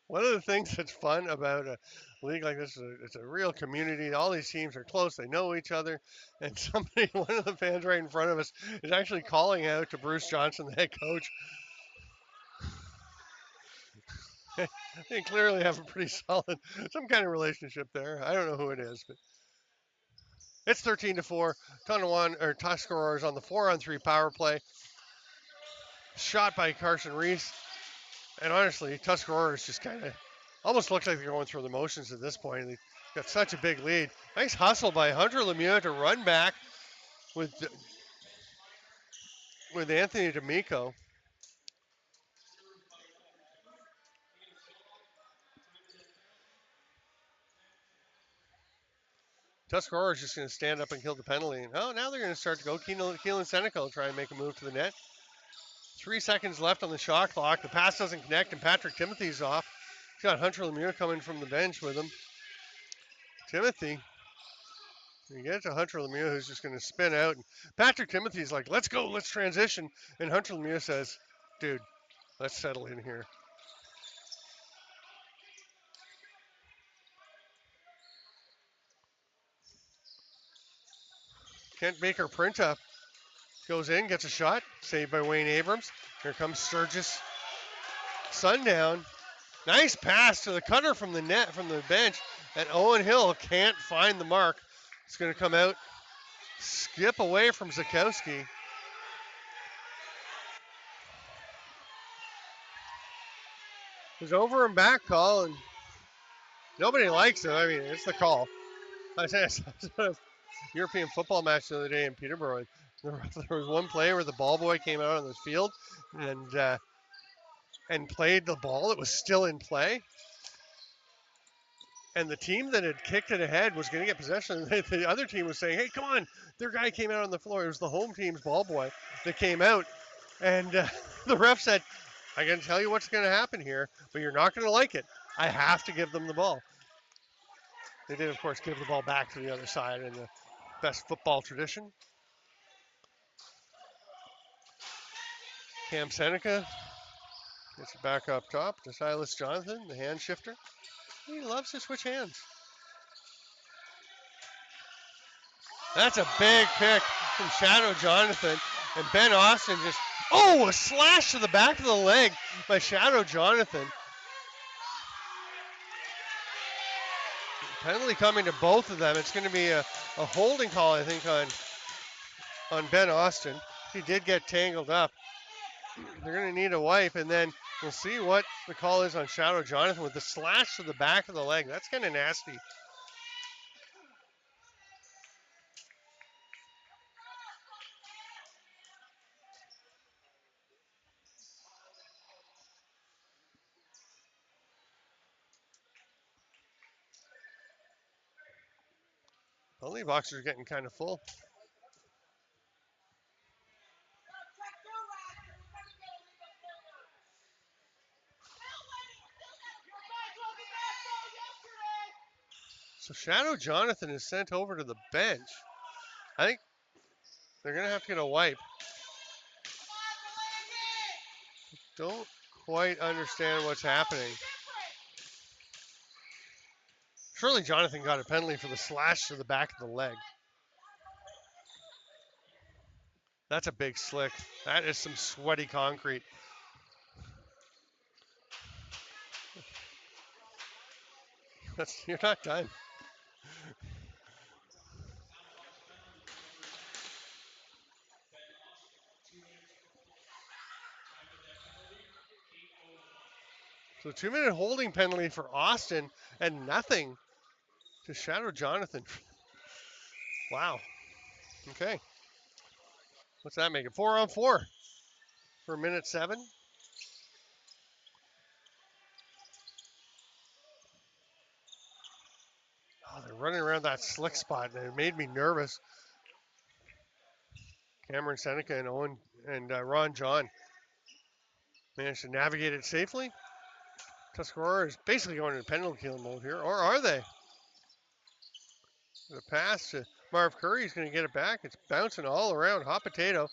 One of the things that's fun about a league like this is it's a real community. All these teams are close. They know each other. And somebody, one of the fans right in front of us, is actually calling out to Bruce Johnson, the head coach. They clearly have a pretty solid, some kind of relationship there. I don't know who it is, but it's 13-4. Tonawanda or Tuscarora is on the 4-on-3 power play. Shot by Carson Reese. And honestly, Tuscarora is just kind of almost looks like they're going through the motions at this point. They've got such a big lead. Nice hustle by Hunter Lemieux to run back with Anthony D'Amico. Tuscarora is just going to stand up and kill the penalty. And, oh, now they're going to start to go. Keelan Seneca will try and make a move to the net. 3 seconds left on the shot clock. The pass doesn't connect, and Patrick Timothy's off. He's got Hunter Lemieux coming from the bench with him. Timothy. You get it to Hunter Lemieux, who's just going to spin out. And Patrick Timothy's like, let's go, let's transition. And Hunter Lemieux says, dude, let's settle in here. Kent Baker Printup goes in, gets a shot, saved by Wayne Abrams. Here comes Sturgis Sundown. Nice pass to the cutter from the net, from the bench. And Owen Hill can't find the mark. It's going to come out, skip away from Zakowski. There's over and back call, and nobody likes it. I mean, it's the call. I said a European football match the other day in Peterborough. There was one play where the ball boy came out on the field and played the ball. It was still in play. And the team that had kicked it ahead was going to get possession. The other team was saying, hey, come on. Their guy came out on the floor. It was the home team's ball boy that came out. And the ref said, I can tell you what's going to happen here, but you're not going to like it. I have to give them the ball. They did, of course, give the ball back to the other side in the best football tradition. Cam Seneca gets it back up top to Silas Jonathan, the hand shifter. He loves to switch hands. That's a big pick from Shadow Jonathan. And Ben Austin just, a slash to the back of the leg by Shadow Jonathan. Penalty coming to both of them. It's going to be a holding call, I think, on Ben Austin. He did get tangled up. They're going to need a wipe, and then we'll see what the call is on Shadow Jonathan with the slash to the back of the leg. That's kind of nasty. Penalty boxes are getting kind of full. So Shadow Jonathan is sent over to the bench. I think they're going to have to get a wipe. Don't quite understand what's happening. Surely Jonathan got a penalty for the slash to the back of the leg. That's a big slick. That is some sweaty concrete. You're not done. So 2-minute holding penalty for Austin and nothing to Shadow Jonathan. Wow. Okay. What's that make it? 4-on-4 for minute 7. Oh, they're running around that slick spot, and it made me nervous. Cameron Seneca and Owen and Ron John managed to navigate it safely. Tuscarora is basically going into penalty kill mode here, or are they? The pass to Marv Curry, he's going to get it back. It's bouncing all around. Hot potato.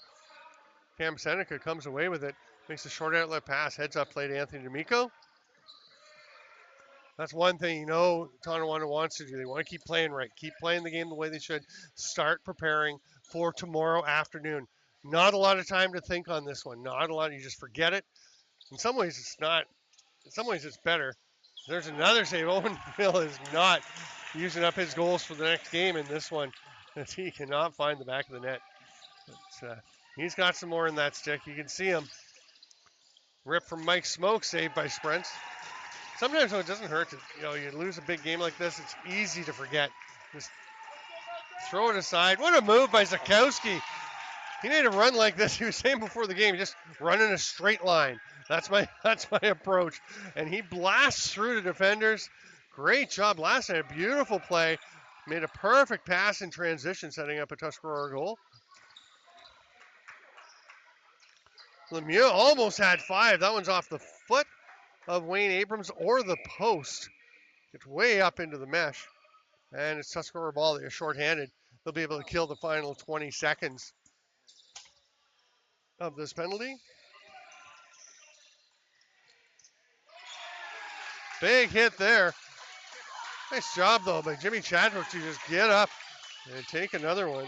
Cam Seneca comes away with it. Makes a short outlet pass. Heads up play to Anthony D'Amico. That's one thing you know Tonawanda wants to do. They want to keep playing right. Keep playing the game the way they should. Start preparing for tomorrow afternoon. Not a lot of time to think on this one. Not a lot. You just forget it. In some ways, it's not. In some ways, it's better. There's another save. Owen Hill is not using up his goals for the next game in this one, as he cannot find the back of the net. But, he's got some more in that stick. You can see him. Rip from Mike Smoke, saved by Sprents. Sometimes though, it doesn't hurt to, you lose a big game like this. It's easy to forget. Just throw it aside. What a move by Zakowski. He made a run like this. He was saying before the game, just run in a straight line. That's my approach. And he blasts through the defenders. Great job last night. A beautiful play. Made a perfect pass in transition, setting up a Tuscarora goal. Lemieux almost had 5. That one's off the foot of Wayne Abrams or the post. It's way up into the mesh. And it's Tuscarora ball. They're shorthanded. They'll be able to kill the final 20 seconds of this penalty. Big hit there. Nice job, though, by Jimmy Chadwick to just get up and take another one.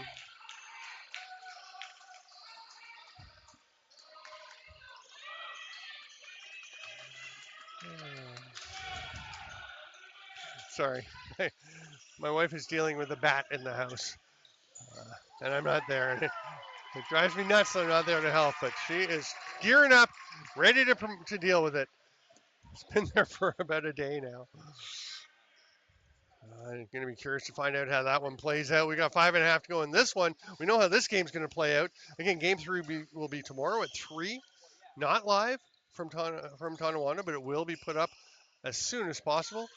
Sorry. My wife is dealing with a bat in the house, and I'm not there. And it drives me nuts that I'm not there to help, but she is gearing up, ready to deal with it. It's been there for about a day now. I'm going to be curious to find out how that one plays out. We got 5.5 to go in this one. We know how this game's going to play out. Again, game 3 will be tomorrow at 3. Not live from Tonawanda, but it will be put up as soon as possible.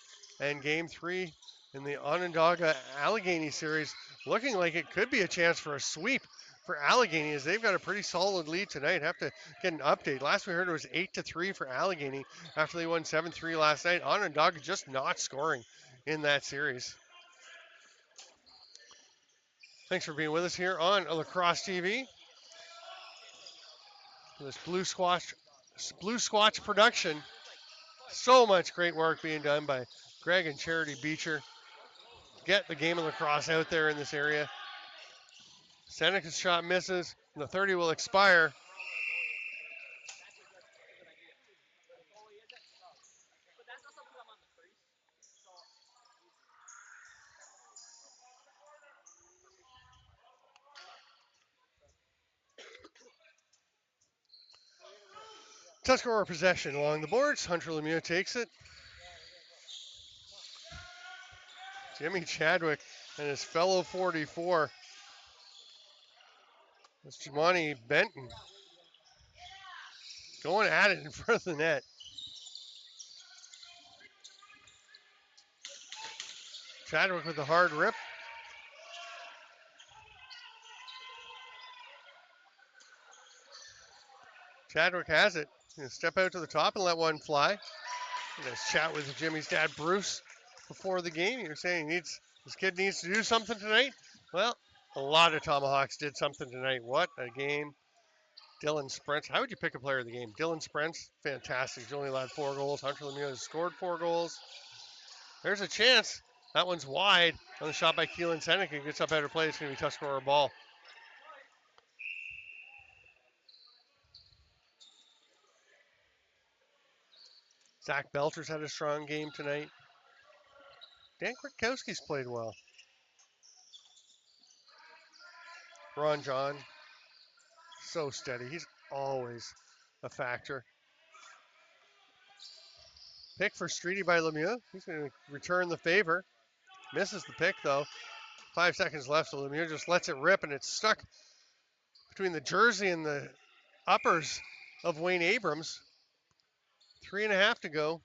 And game 3 in the Onondaga Allegheny series looking like it could be a chance for a sweep for Allegheny, as they've got a pretty solid lead tonight. Have to get an update. Last we heard it was 8-3 for Allegheny after they won 7-3 last night. Onondaga just not scoring in that series. Thanks for being with us here on Lacrosse TV. This Blue Squatch production. So much great work being done by Greg and Charity Beecher. Get the game of lacrosse out there in this area. Seneca's shot misses. The 30 will expire. Tuscarora possession along the boards. Hunter Lemieux takes it. Jimmy Chadwick and his fellow 44. That's Jimani Benton going at it in front of the net. Chadwick with the hard rip. Chadwick has it. Gonna step out to the top and let one fly. Nice chat with Jimmy's dad, Bruce, before the game. You're saying this kid needs to do something tonight? Well, a lot of Tomahawks did something tonight. What a game. Dylan Sprents. How would you pick a player of the game? Dylan Sprents, fantastic. He's only allowed 4 goals. Hunter Lemieux has scored 4 goals. There's a chance. That one's wide on the shot by Keelan Seneca. Gets up out of play. It's going to be Tuscarora ball. Zach Belter's had a strong game tonight. Dan Kwiatkowski's played well. Ron John, so steady. He's always a factor. Pick for Streety by Lemieux. He's going to return the favor. Misses the pick, though. 5 seconds left, so Lemieux just lets it rip, and it's stuck between the jersey and the uppers of Wayne Abrams. 3.5 to go.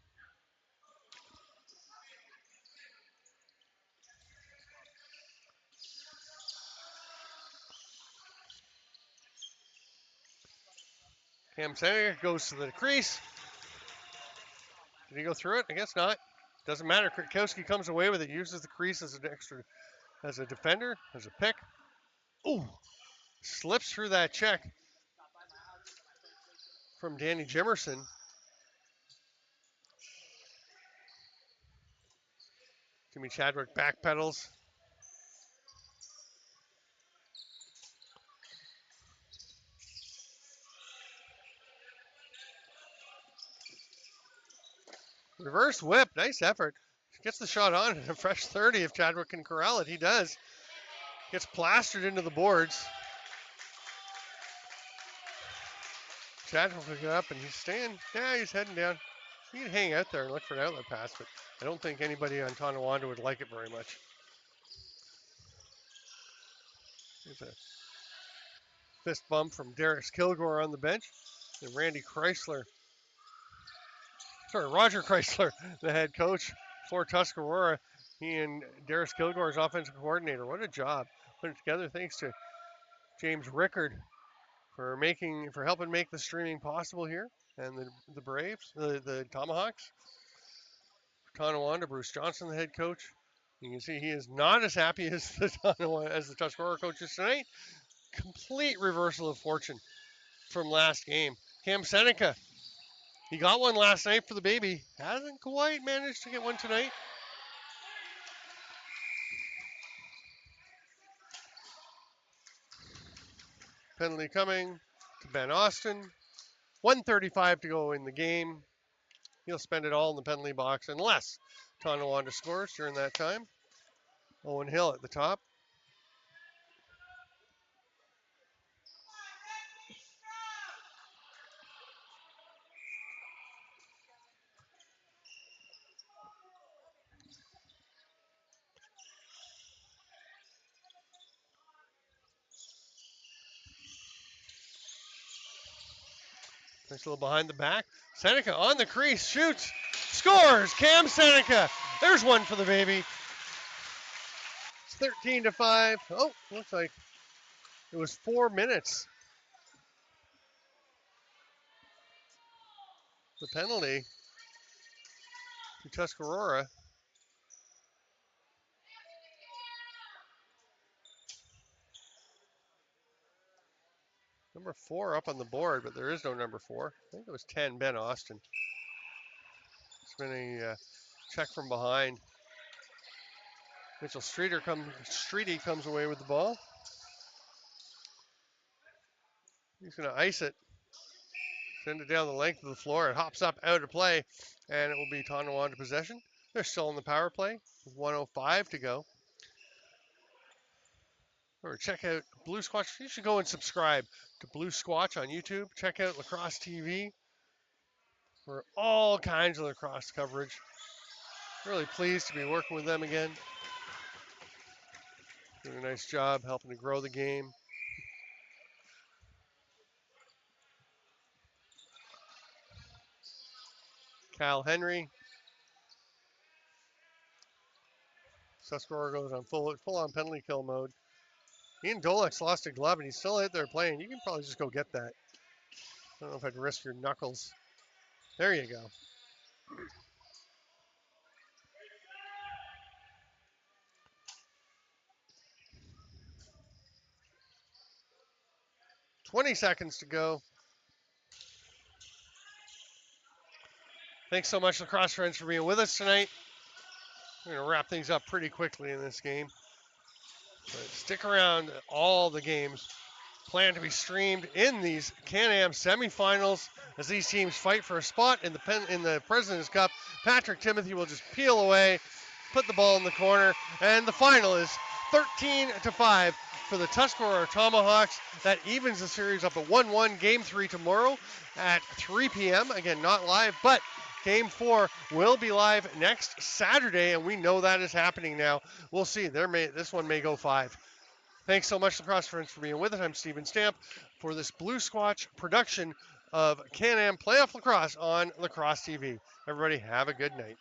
Cam Seneca goes to the crease. Did he go through it? I guess not. Doesn't matter. Krakowski comes away with it, uses the crease as as a defender, as a pick. Ooh, slips through that check from Danny Jimerson. Jimmy Chadwick backpedals. Reverse whip, nice effort. Gets the shot on and a fresh 30 if Chadwick can corral it. He does. Gets plastered into the boards. Chadwick will get up and he's staying. Yeah, he's heading down. He can hang out there and look for an outlet pass, but I don't think anybody on Tonawanda would like it very much. There's a fist bump from Darius Kilgore on the bench. And Roger Chrysler, the head coach for Tuscarora. He and Darius Kilgore is offensive coordinator. What a job putting it together. Thanks to James Rickard for helping make the streaming possible here. And the Braves, the Tomahawks. Tonawanda, Bruce Johnson, the head coach. You can see he is not as happy as the Tuscarora coaches tonight. Complete reversal of fortune from last game. Cam Seneca, he got one last night for the baby. Hasn't quite managed to get one tonight. Penalty coming to Ben Austin. 1:35 to go in the game. He'll spend it all in the penalty box unless Tonawanda scores during that time. Owen Hill at the top. Nice little behind the back. Seneca on the crease, shoots, scores. Cam Seneca. There's one for the baby. It's 13-5. Oh, looks like it was 4 minutes. The penalty to Tuscarora. Number 4 up on the board, but there is no number 4. I think it was 10, Ben Austin. It's been a check from behind. Mitchell Streety comes away with the ball. He's going to ice it. Send it down the length of the floor. It hops up out of play, and it will be Tonawanda possession. They're still in the power play with 1:05 to go. Or check out Blue Squatch. You should go and subscribe to Blue Squatch on YouTube. Check out Lacrosse TV for all kinds of lacrosse coverage. Really pleased to be working with them again. Doing a nice job helping to grow the game. Kyle Henry. Tuscarora goes on full-on penalty kill mode. Ian Dolek's lost a glove, and he's still out there playing. You can probably just go get that. I don't know if I'd risk your knuckles. There you go. $20 seconds to go. Thanks so much, lacrosse friends, for being with us tonight. We're going to wrap things up pretty quickly in this game. But stick around. All the games plan to be streamed in these Can-Am semifinals as these teams fight for a spot in the President's Cup. Patrick Timothy will just peel away, put the ball in the corner, and the final is 13-5 for the Tuscarora Tomahawks. That evens the series up at 1-1. Game 3 tomorrow at 3 p.m. Again, not live, but Game 4 will be live next Saturday, and we know that is happening now. We'll see. This one may go 5. Thanks so much, lacrosse friends, for being with us. I'm Steven Stamp for this Blue Squatch production of Can-Am Playoff Lacrosse on Lacrosse TV. Everybody have a good night.